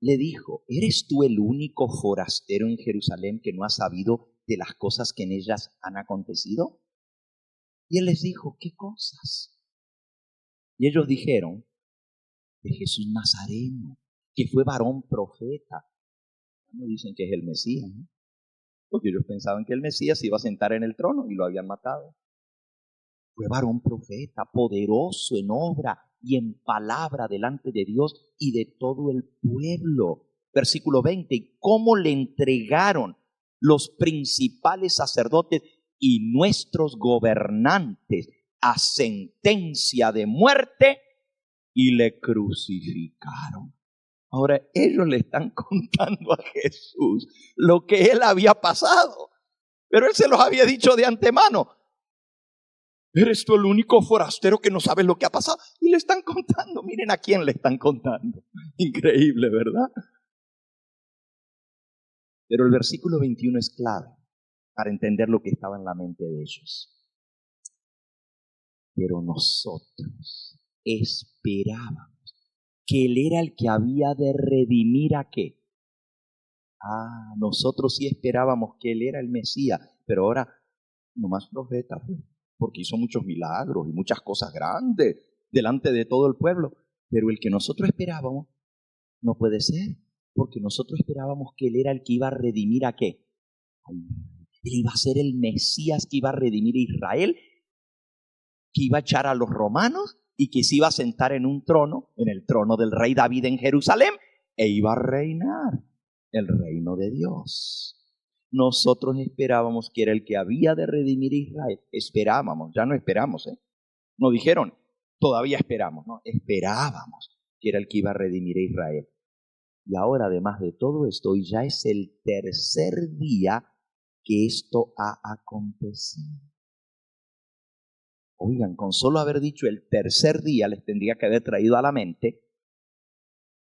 S1: Le dijo, ¿eres tú el único forastero en Jerusalén que no ha sabido de las cosas que en ellas han acontecido? Y él les dijo, ¿qué cosas? Y ellos dijeron, de Jesús Nazareno, que fue varón profeta. No dicen que es el Mesías, ¿no? Porque ellos pensaban que el Mesías se iba a sentar en el trono y lo habían matado. Fue varón profeta, poderoso en obra y en palabra delante de Dios y de todo el pueblo. Versículo 20, ¿cómo le entregaron los principales sacerdotes y nuestros gobernantes a sentencia de muerte y le crucificaron? Ahora ellos le están contando a Jesús lo que él había pasado, pero él se los había dicho de antemano. ¿Eres tú el único forastero que no sabes lo que ha pasado? Y le están contando, miren a quién le están contando. Increíble, ¿verdad? Pero el versículo 21 es clave para entender lo que estaba en la mente de ellos. Pero nosotros esperábamos que Él era el que había de redimir a qué. Nosotros sí esperábamos que Él era el Mesías, pero ahora nomás profeta, porque hizo muchos milagros y muchas cosas grandes delante de todo el pueblo. Pero el que nosotros esperábamos no puede ser, porque nosotros esperábamos que Él era el que iba a redimir a qué. Él iba a ser el Mesías que iba a redimir a Israel, que iba a echar a los romanos y que se iba a sentar en un trono, en el trono del rey David en Jerusalén, e iba a reinar el reino de Dios. Nosotros esperábamos que era el que había de redimir a Israel. Esperábamos, ya no esperamos, No dijeron, todavía esperamos, no, esperábamos que era el que iba a redimir a Israel. Y ahora, además de todo esto, hoy ya es el tercer día que esto ha acontecido. Oigan, con solo haber dicho el tercer día les tendría que haber traído a la mente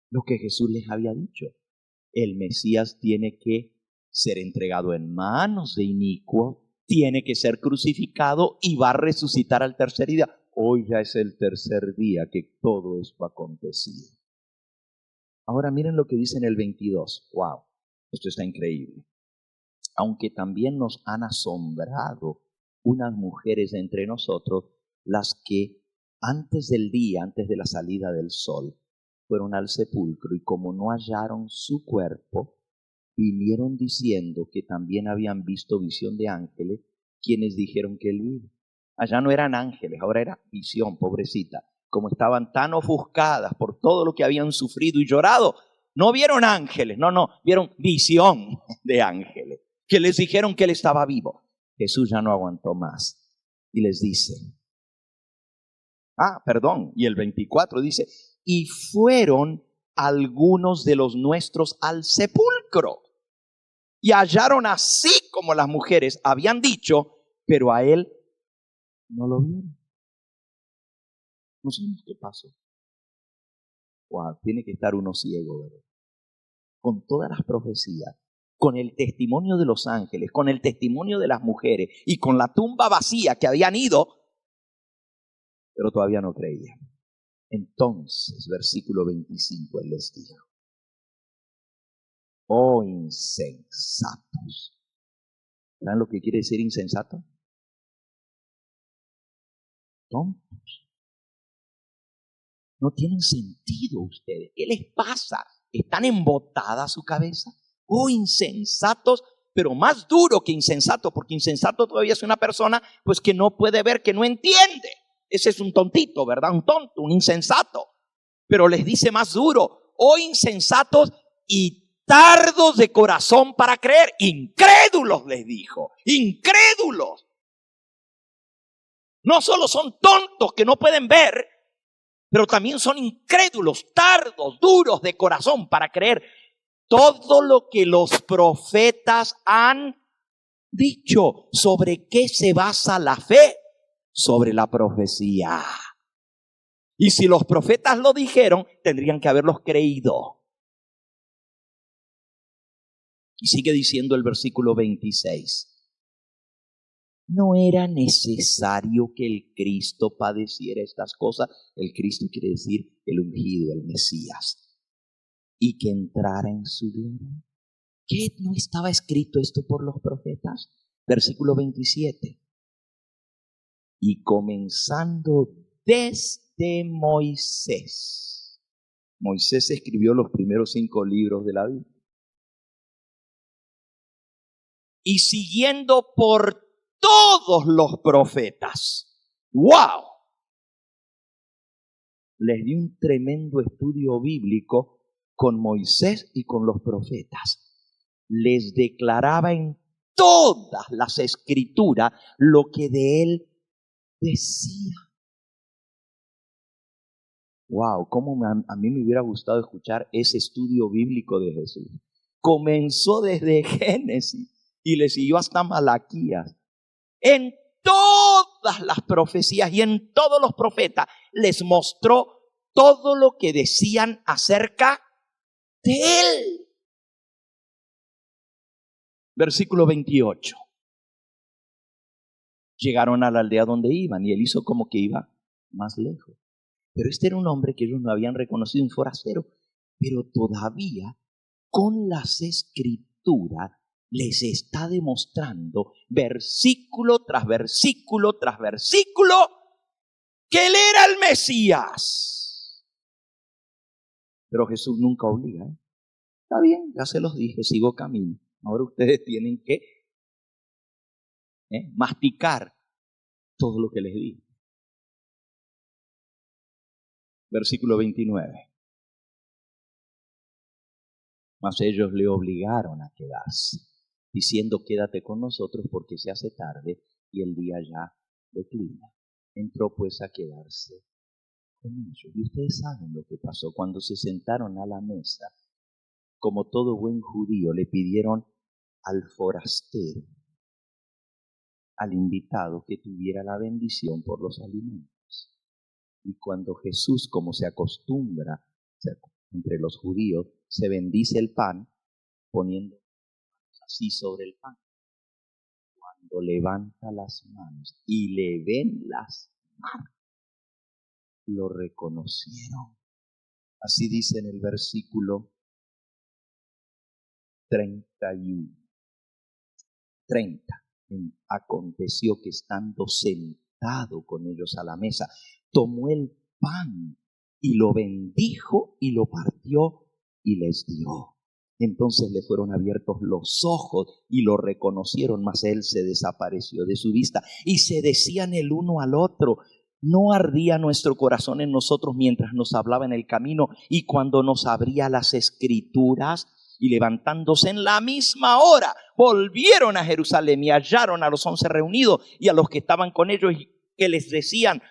S1: lo que Jesús les había dicho. El Mesías tiene que ser entregado en manos de inicuos, tiene que ser crucificado y va a resucitar al tercer día. Hoy ya es el tercer día que todo esto ha acontecido. Ahora miren lo que dice en el 22. ¡Wow! Esto está increíble. Aunque también nos han asombrado unas mujeres entre nosotros, las que antes del día, antes de la salida del sol, fueron al sepulcro y como no hallaron su cuerpo, vinieron diciendo que también habían visto visión de ángeles, quienes dijeron que él vive. Allá no eran ángeles, ahora era visión, pobrecita. Como estaban tan ofuscadas por todo lo que habían sufrido y llorado, no vieron ángeles, no, vieron visión de ángeles, que les dijeron que él estaba vivo. Jesús ya no aguantó más y les dice, y el 24 dice, y fueron algunos de los nuestros al sepulcro y hallaron así como las mujeres habían dicho, pero a él no lo vieron. No sabemos qué pasó. Wow, tiene que estar uno ciego, ¿verdad? Con todas las profecías, con el testimonio de los ángeles, con el testimonio de las mujeres y con la tumba vacía que habían ido, pero todavía no creían. Entonces, versículo 25, él les dijo, oh insensatos. ¿Saben lo que quiere decir insensato? Tontos. No tienen sentido ustedes. ¿Qué les pasa? ¿Están embotada su cabeza? Oh insensatos, pero más duro que insensato, porque insensato todavía es una persona pues que no puede ver, que no entiende. Ese es un tontito, ¿verdad? Un tonto, un insensato. Pero les dice más duro, oh insensatos y tardos de corazón para creer. Incrédulos, les dijo, incrédulos. No solo son tontos que no pueden ver, pero también son incrédulos, tardos, duros de corazón para creer todo lo que los profetas han dicho. ¿Sobre qué se basa la fe? Sobre la profecía. Y si los profetas lo dijeron, tendrían que haberlos creído. Y sigue diciendo el versículo 26. No era necesario que el Cristo padeciera estas cosas. El Cristo quiere decir el ungido, el Mesías. Y que entrara en su gloria. ¿Qué no estaba escrito esto por los profetas? Versículo 27. Y comenzando desde Moisés. Moisés escribió los primeros 5 libros de la Biblia. Y siguiendo por todos los profetas. ¡Wow! Les di un tremendo estudio bíblico con Moisés y con los profetas. Les declaraba en todas las escrituras lo que de él decía. Wow, cómo a mí me hubiera gustado escuchar ese estudio bíblico de Jesús. Comenzó desde Génesis y le siguió hasta Malaquías. En todas las profecías y en todos los profetas les mostró todo lo que decían acerca de él. Versículo 28. Llegaron a la aldea donde iban y él hizo como que iba más lejos. Pero este era un hombre que ellos no habían reconocido, un forastero, pero todavía con las escrituras les está demostrando versículo tras versículo tras versículo que él era el Mesías. Pero Jesús nunca obliga. Está bien, ya se los dije, sigo camino. Ahora ustedes tienen que masticar todo lo que les digo. Versículo 29. Mas ellos le obligaron a quedarse, diciendo, quédate con nosotros porque se hace tarde y el día ya declina. Entró pues a quedarse con ellos. Y ustedes saben lo que pasó. Cuando se sentaron a la mesa, como todo buen judío, le pidieron al forastero, al invitado que tuviera la bendición por los alimentos. Y cuando Jesús, como se acostumbra entre los judíos, se bendice el pan poniendo así sobre el pan. Cuando levanta las manos y le ven las manos, lo reconocieron. Así dice en el versículo 30. Aconteció que estando sentado con ellos a la mesa, tomó el pan y lo bendijo y lo partió y les dio. Entonces le fueron abiertos los ojos y lo reconocieron, mas él se desapareció de su vista. Y se decían el uno al otro: ¿no ardía nuestro corazón en nosotros mientras nos hablaba en el camino y cuando nos abría las Escrituras? Y levantándose en la misma hora, volvieron a Jerusalén y hallaron a los 11 reunidos y a los que estaban con ellos, y que les decían: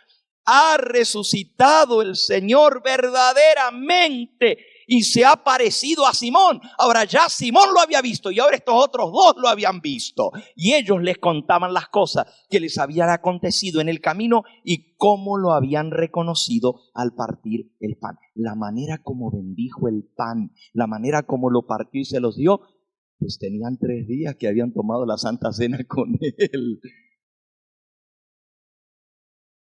S1: ha resucitado el Señor verdaderamente y se ha parecido a Simón. Ahora ya Simón lo había visto y ahora estos otros dos lo habían visto. Y ellos les contaban las cosas que les habían acontecido en el camino y cómo lo habían reconocido al partir el pan. La manera como bendijo el pan, la manera como lo partió y se los dio, pues tenían 3 días que habían tomado la Santa Cena con él.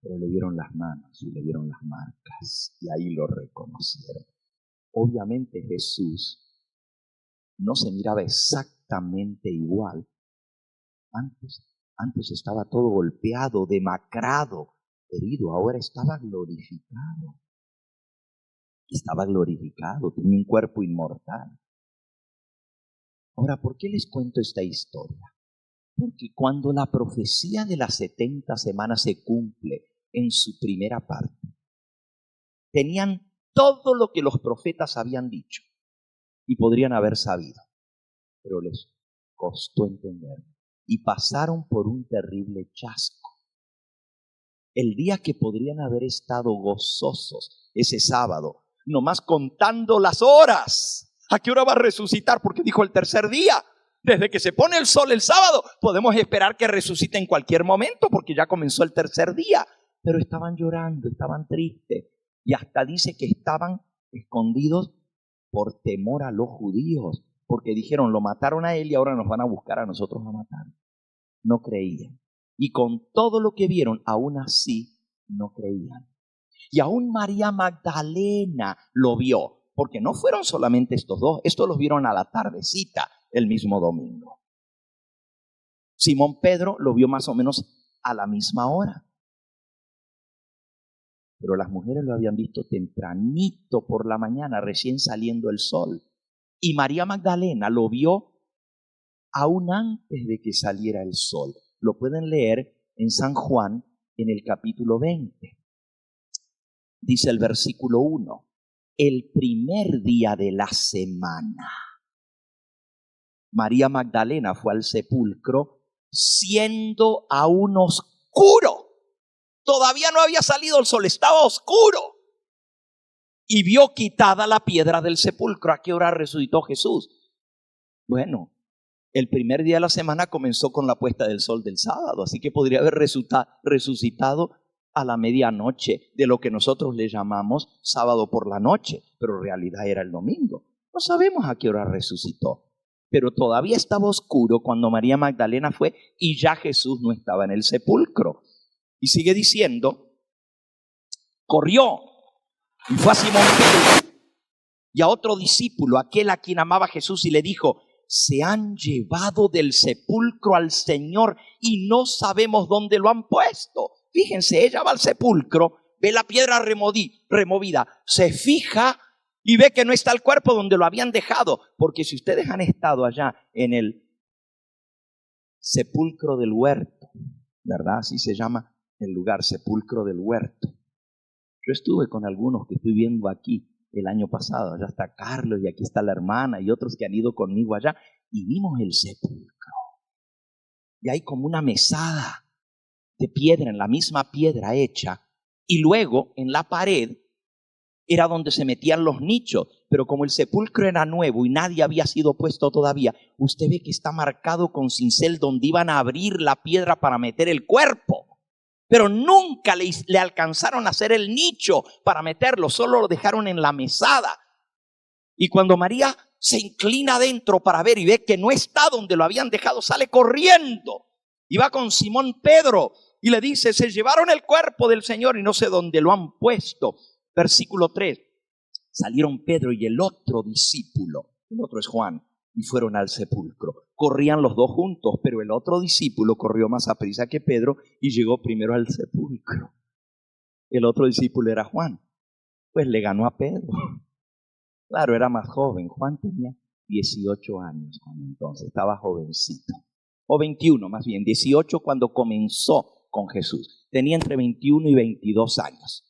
S1: Pero le vieron las manos y le vieron las marcas y ahí lo reconocieron. Obviamente Jesús no se miraba exactamente igual. Antes estaba todo golpeado, demacrado, herido. Ahora estaba glorificado. Estaba glorificado, tenía un cuerpo inmortal. Ahora, ¿por qué les cuento esta historia? Porque cuando la profecía de las 70 semanas se cumple en su primera parte, tenían todo lo que los profetas habían dicho y podrían haber sabido, pero les costó entender y pasaron por un terrible chasco. El día que podrían haber estado gozosos, ese sábado, nomás contando las horas, ¿a qué hora va a resucitar? Porque dijo el tercer día. Desde que se pone el sol el sábado, podemos esperar que resucite en cualquier momento porque ya comenzó el tercer día. Pero estaban llorando, estaban tristes. Y hasta dice que estaban escondidos por temor a los judíos. Porque dijeron: lo mataron a él y ahora nos van a buscar a nosotros a matar. No creían. Y con todo lo que vieron, aún así no creían. Y aún María Magdalena lo vio. Porque no fueron solamente estos dos. Estos los vieron a la tardecita el mismo domingo. Simón Pedro lo vio más o menos a la misma hora. Pero las mujeres lo habían visto tempranito por la mañana, recién saliendo el sol. Y María Magdalena lo vio aún antes de que saliera el sol. Lo pueden leer en San Juan, en el capítulo 20. Dice el versículo 1, el primer día de la semana, María Magdalena fue al sepulcro siendo aún oscuro. Todavía no había salido el sol, estaba oscuro. Y vio quitada la piedra del sepulcro. ¿A qué hora resucitó Jesús? Bueno, el primer día de la semana comenzó con la puesta del sol del sábado, así que podría haber resucitado a la medianoche de lo que nosotros le llamamos sábado por la noche, pero en realidad era el domingo. No sabemos a qué hora resucitó, pero todavía estaba oscuro cuando María Magdalena fue y ya Jesús no estaba en el sepulcro. Y sigue diciendo, corrió y fue a Simón Pedro y a otro discípulo, aquel a quien amaba Jesús, y le dijo: se han llevado del sepulcro al Señor y no sabemos dónde lo han puesto. Fíjense, ella va al sepulcro, ve la piedra removida, se fija y ve que no está el cuerpo donde lo habían dejado. Porque si ustedes han estado allá en el sepulcro del huerto, ¿verdad? Así se llama el lugar, sepulcro del huerto. Yo estuve con algunos que estoy viendo aquí el año pasado. Allá está Carlos y aquí está la hermana y otros que han ido conmigo allá. Y vimos el sepulcro. Y hay como una mesada de piedra, en la misma piedra hecha. Y luego en la pared era donde se metían los nichos. pero como el sepulcro era nuevo y nadie había sido puesto todavía, usted ve que está marcado con cincel donde iban a abrir la piedra para meter el cuerpo. Pero nunca le alcanzaron a hacer el nicho para meterlo, solo lo dejaron en la mesada. Y cuando María se inclina adentro para ver y ve que no está donde lo habían dejado, sale corriendo y va con Simón Pedro y le dice: se llevaron el cuerpo del Señor y no sé dónde lo han puesto. Versículo 3. Salieron Pedro y el otro discípulo, el otro es Juan, y fueron al sepulcro. Corrían los dos juntos, pero el otro discípulo corrió más aprisa que Pedro y llegó primero al sepulcro. El otro discípulo era Juan, pues le ganó a Pedro. Claro, era más joven. Juan tenía 18 años cuando entonces, estaba jovencito. O 21 más bien, 18 cuando comenzó con Jesús. Tenía entre 21 y 22 años.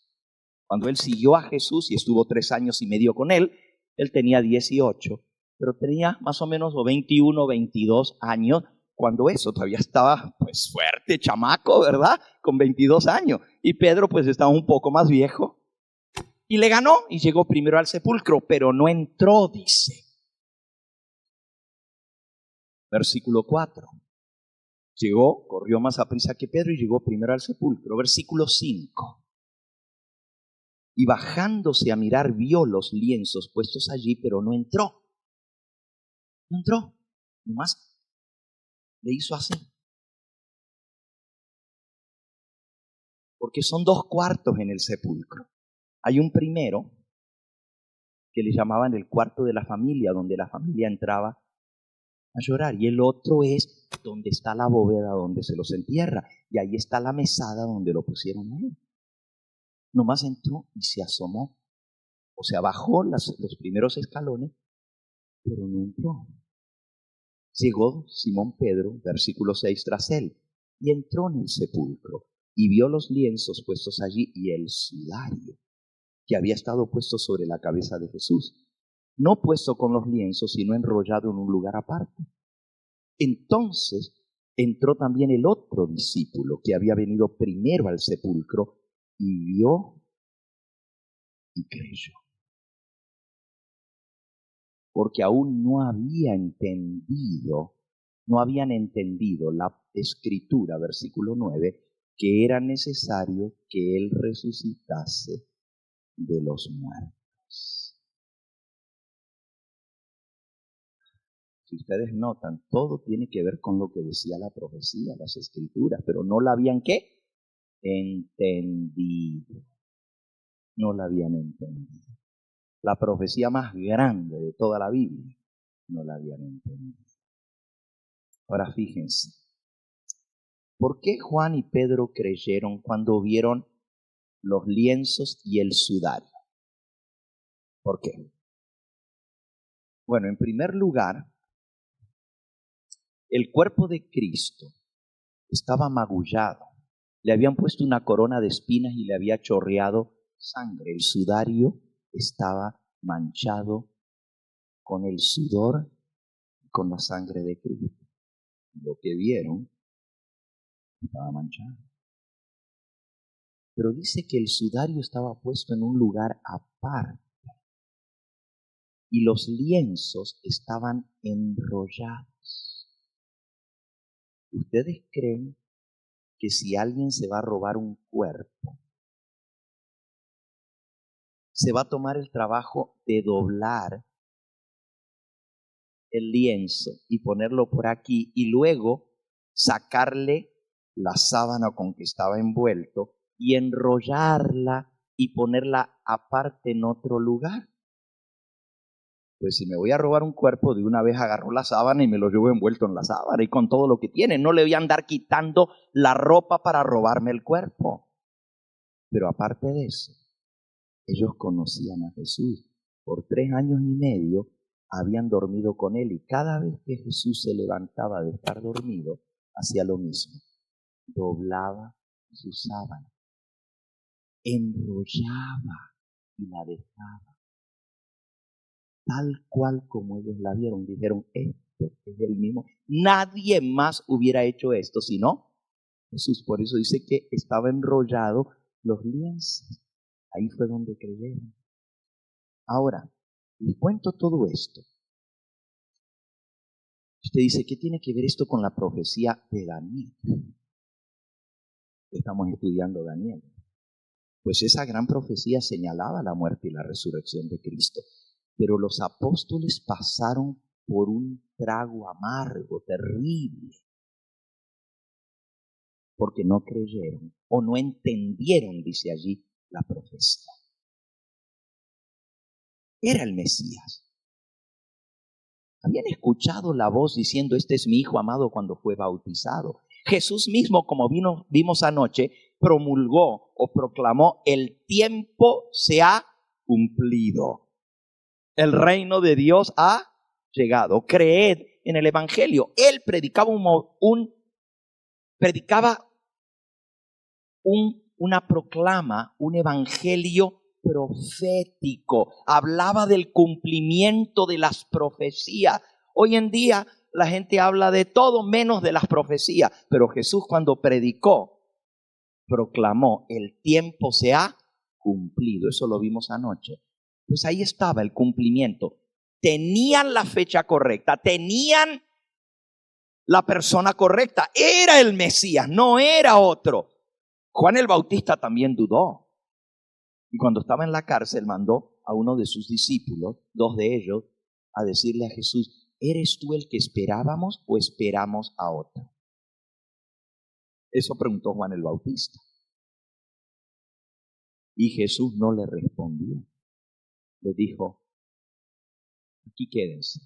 S1: Cuando él siguió a Jesús y estuvo 3 años y medio con él, él tenía 18, pero tenía más o menos 21 o 22 años cuando eso todavía estaba pues fuerte, chamaco, ¿verdad? Con 22 años. Y Pedro pues estaba un poco más viejo. Y le ganó y llegó primero al sepulcro, pero no entró, dice. Versículo 4. Llegó, corrió más aprisa que Pedro y llegó primero al sepulcro. Versículo 5. Y bajándose a mirar, vio los lienzos puestos allí, pero no entró. No entró. Nomás le hizo así. Porque son 2 cuartos en el sepulcro. Hay un primero que le llamaban el cuarto de la familia, donde la familia entraba a llorar. Y el otro es donde está la bóveda donde se los entierra. Y ahí está la mesada donde lo pusieron a él. Nomás entró y se asomó. O sea, bajó los primeros escalones, pero no entró. Llegó Simón Pedro, versículo 6, tras él, y entró en el sepulcro, y vio los lienzos puestos allí y el sudario que había estado puesto sobre la cabeza de Jesús, no puesto con los lienzos, sino enrollado en un lugar aparte. Entonces entró también el otro discípulo que había venido primero al sepulcro, y vio y creyó. Porque aún no habían entendido la escritura, versículo 9, que era necesario que él resucitase de los muertos. Si ustedes notan, todo tiene que ver con lo que decía la profecía, las escrituras, pero no la habían ¿qué? Entendido. No la habían entendido. La profecía más grande de toda la Biblia, no la habían entendido. Ahora fíjense, ¿por qué Juan y Pedro creyeron cuando vieron los lienzos y el sudario? ¿Por qué? Bueno, en primer lugar, el cuerpo de Cristo estaba magullado. Le habían puesto una corona de espinas y le había chorreado sangre. El sudario estaba manchado con el sudor y con la sangre de Cristo. Lo que vieron estaba manchado. Pero dice que el sudario estaba puesto en un lugar aparte y los lienzos estaban enrollados. ¿Ustedes creen que si alguien se va a robar un cuerpo, se va a tomar el trabajo de doblar el lienzo y ponerlo por aquí y luego sacarle la sábana con que estaba envuelto y enrollarla y ponerla aparte en otro lugar? Pues si me voy a robar un cuerpo, de una vez agarro la sábana y me lo llevo envuelto en la sábana y con todo lo que tiene. No le voy a andar quitando la ropa para robarme el cuerpo. Pero aparte de eso, ellos conocían a Jesús. Por 3 años y medio habían dormido con él y cada vez que Jesús se levantaba de estar dormido, hacía lo mismo. Doblaba su sábana, enrollaba y la dejaba. Tal cual como ellos la vieron, dijeron, este es el mismo. Nadie más hubiera hecho esto, sino Jesús. Por eso dice que estaba enrollado los lienzos. Ahí fue donde creyeron. Ahora, Les cuento todo esto. Usted dice, ¿qué tiene que ver esto con la profecía de Daniel? Estamos estudiando Daniel. Pues esa gran profecía señalaba la muerte y la resurrección de Cristo. Pero los apóstoles pasaron por un trago amargo, terrible, porque no creyeron o no entendieron, dice allí, la profecía. Era el Mesías. Habían escuchado la voz diciendo, este es mi Hijo amado, cuando fue bautizado. Jesús mismo, como vimos anoche, promulgó o proclamó, el tiempo se ha cumplido. El reino de Dios ha llegado. Creed en el Evangelio. Él predicaba una proclama, un evangelio profético. Hablaba del cumplimiento de las profecías. Hoy en día la gente habla de todo menos de las profecías, pero Jesús, cuando predicó, proclamó, el tiempo se ha cumplido. Eso lo vimos anoche. Pues ahí estaba el cumplimiento. Tenían la fecha correcta, tenían la persona correcta. Era el Mesías, no era otro. Juan el Bautista también dudó. Y cuando estaba en la cárcel mandó a uno de sus discípulos, 2 de ellos, a decirle a Jesús, ¿eres tú el que esperábamos o esperamos a otro? Eso preguntó Juan el Bautista. Y Jesús no le respondió. Le dijo, aquí quédense.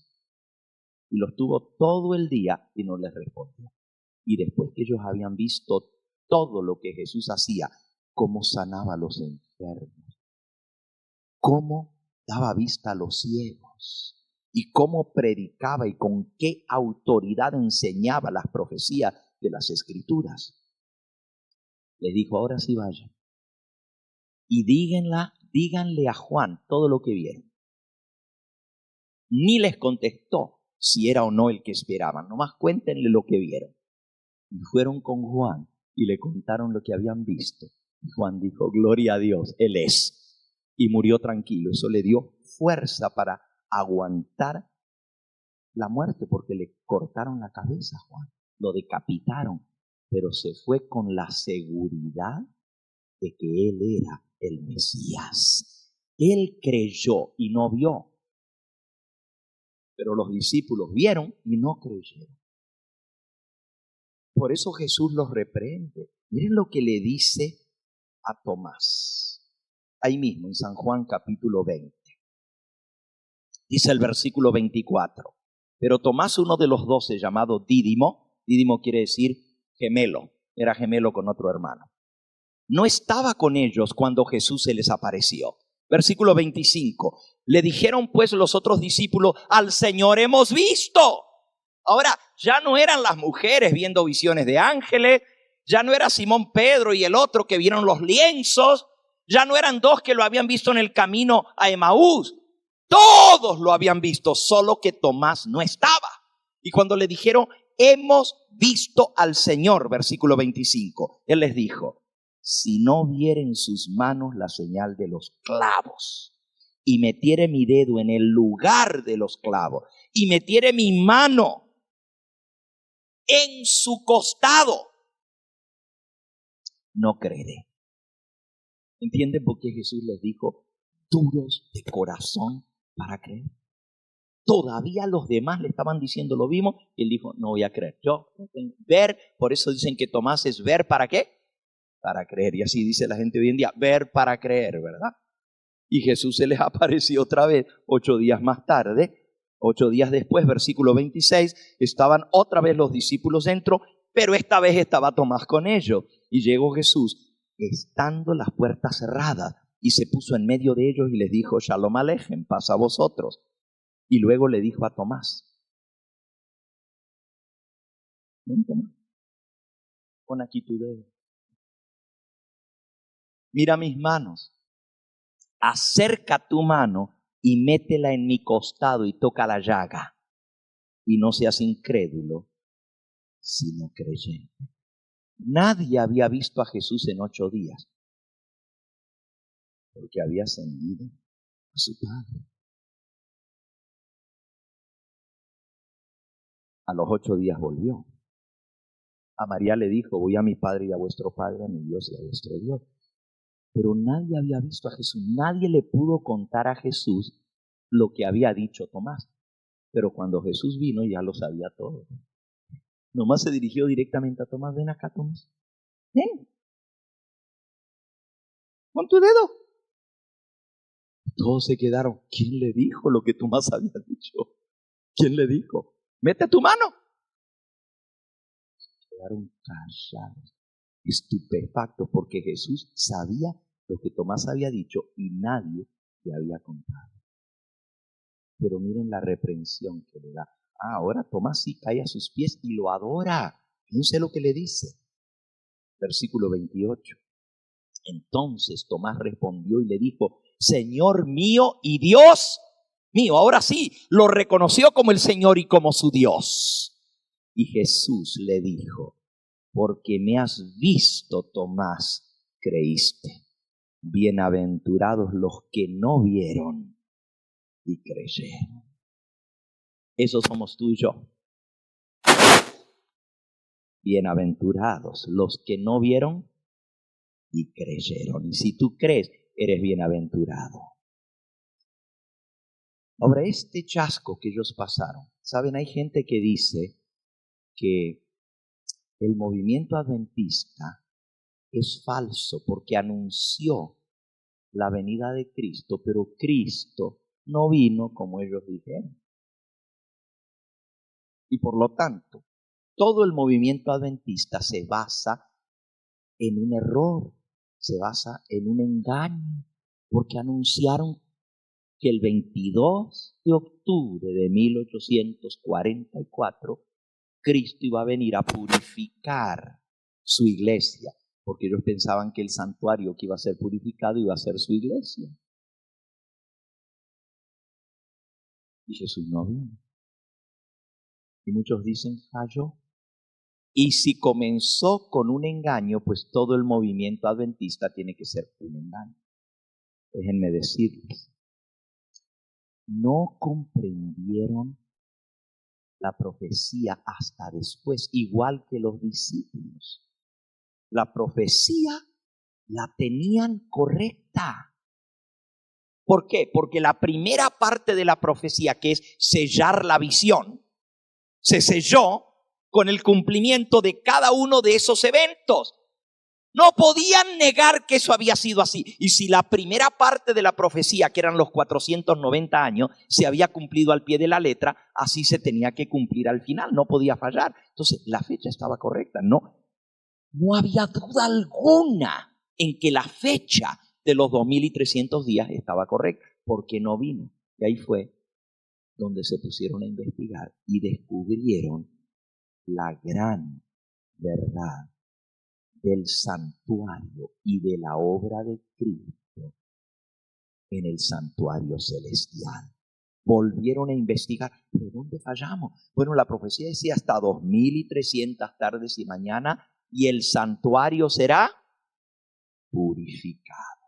S1: Y los tuvo todo el día y no les respondió. Y después que ellos habían visto todo lo que Jesús hacía, cómo sanaba a los enfermos, cómo daba vista a los ciegos, y cómo predicaba y con qué autoridad enseñaba las profecías de las Escrituras, les dijo, ahora sí vayan y díganle a Juan todo lo que vieron. Ni les contestó si era o no el que esperaban, nomás cuéntenle lo que vieron. Y fueron con Juan y le contaron lo que habían visto. Y Juan dijo, gloria a Dios, Él es. Y murió tranquilo. Eso le dio fuerza para aguantar la muerte, porque le cortaron la cabeza a Juan, lo decapitaron, pero se fue con la seguridad de que Él era el Mesías. Él creyó y no vio, pero los discípulos vieron y no creyeron. Por eso Jesús los reprende. Miren lo que le dice a Tomás. Ahí mismo en San Juan capítulo 20. Dice el versículo 24. Pero Tomás, uno de los 12, llamado Dídimo quiere decir gemelo, era gemelo con otro hermano, no estaba con ellos cuando Jesús se les apareció. Versículo 25. Le dijeron pues los otros discípulos, al Señor hemos visto. Ahora, ya no eran las mujeres viendo visiones de ángeles, ya no era Simón Pedro y el otro que vieron los lienzos, ya no eran 2 que lo habían visto en el camino a Emaús. Todos lo habían visto, solo que Tomás no estaba. Y cuando le dijeron, hemos visto al Señor, versículo 25, Él les dijo, si no viere en sus manos la señal de los clavos, y metiere mi dedo en el lugar de los clavos, y metiere mi mano en su costado, no creeré. ¿Entienden por qué Jesús les dijo, duros de corazón para creer? Todavía los demás le estaban diciendo, lo vimos, y él dijo, no voy a creer. Yo ver, por eso dicen que Tomás es ver, ¿para qué? Para creer. Y así dice la gente hoy en día, ver para creer, ¿verdad? Y Jesús se les apareció otra vez 8 días más tarde. 8 días después, versículo 26, estaban otra vez los discípulos dentro, pero esta vez estaba Tomás con ellos. Y llegó Jesús, estando las puertas cerradas, y se puso en medio de ellos y les dijo, Shalom Alejem, paz a vosotros. Y luego le dijo a Tomás, ven Tomás, pon aquí tu dedo. Mira mis manos, acerca tu mano y métela en mi costado y toca la llaga. Y no seas incrédulo, sino creyente. Nadie había visto a Jesús en 8 días, porque había ascendido a su Padre. A los 8 días volvió. A María le dijo, voy a mi padre y a vuestro padre, a mi Dios y a vuestro Dios. Pero nadie había visto a Jesús. Nadie le pudo contar a Jesús lo que había dicho Tomás. Pero cuando Jesús vino ya lo sabía todo. Nomás se dirigió directamente a Tomás. Ven acá, Tomás. Ven. Pon tu dedo. Todos se quedaron. ¿Quién le dijo lo que Tomás había dicho? ¿Quién le dijo? Mete tu mano. Quedaron callados, estupefactos, porque Jesús sabía lo que Tomás había dicho y nadie le había contado. Pero miren la reprensión que le da. Ahora Tomás sí cae a sus pies y lo adora. Fíjense lo que le dice. Versículo 28. Entonces Tomás respondió y le dijo, Señor mío y Dios mío. Ahora sí, lo reconoció como el Señor y como su Dios. Y Jesús le dijo, porque me has visto, Tomás, creíste. Bienaventurados los que no vieron y creyeron. Esos somos tú y yo. Bienaventurados los que no vieron y creyeron. Y si tú crees, eres bienaventurado. Ahora, este chasco que ellos pasaron, ¿saben? Hay gente que dice que el movimiento adventista es falso porque anunció la venida de Cristo, pero Cristo no vino como ellos dijeron. Y por lo tanto, todo el movimiento adventista se basa en un error, se basa en un engaño, porque anunciaron que el 22 de octubre de 1844 Cristo iba a venir a purificar su iglesia, porque ellos pensaban que el santuario que iba a ser purificado iba a ser su iglesia. Y Jesús no vino. Y muchos dicen, falló. Y si comenzó con un engaño, pues todo el movimiento adventista tiene que ser un engaño. Déjenme decirles, no comprendieron la profecía hasta después, igual que los discípulos. La profecía la tenían correcta. ¿Por qué? Porque la primera parte de la profecía, que es sellar la visión, se selló con el cumplimiento de cada uno de esos eventos. No podían negar que eso había sido así. Y si la primera parte de la profecía, que eran los 490 años, se había cumplido al pie de la letra, así se tenía que cumplir al final, no podía fallar. Entonces, la fecha estaba correcta. No había duda alguna en que la fecha de los 2300 días estaba correcta, porque no vino. Y ahí fue donde se pusieron a investigar y descubrieron la gran verdad del santuario y de la obra de Cristo en el santuario celestial. Volvieron a investigar, ¿pero dónde fallamos? Bueno, la profecía decía hasta 2300 tardes y mañana y el santuario será purificado.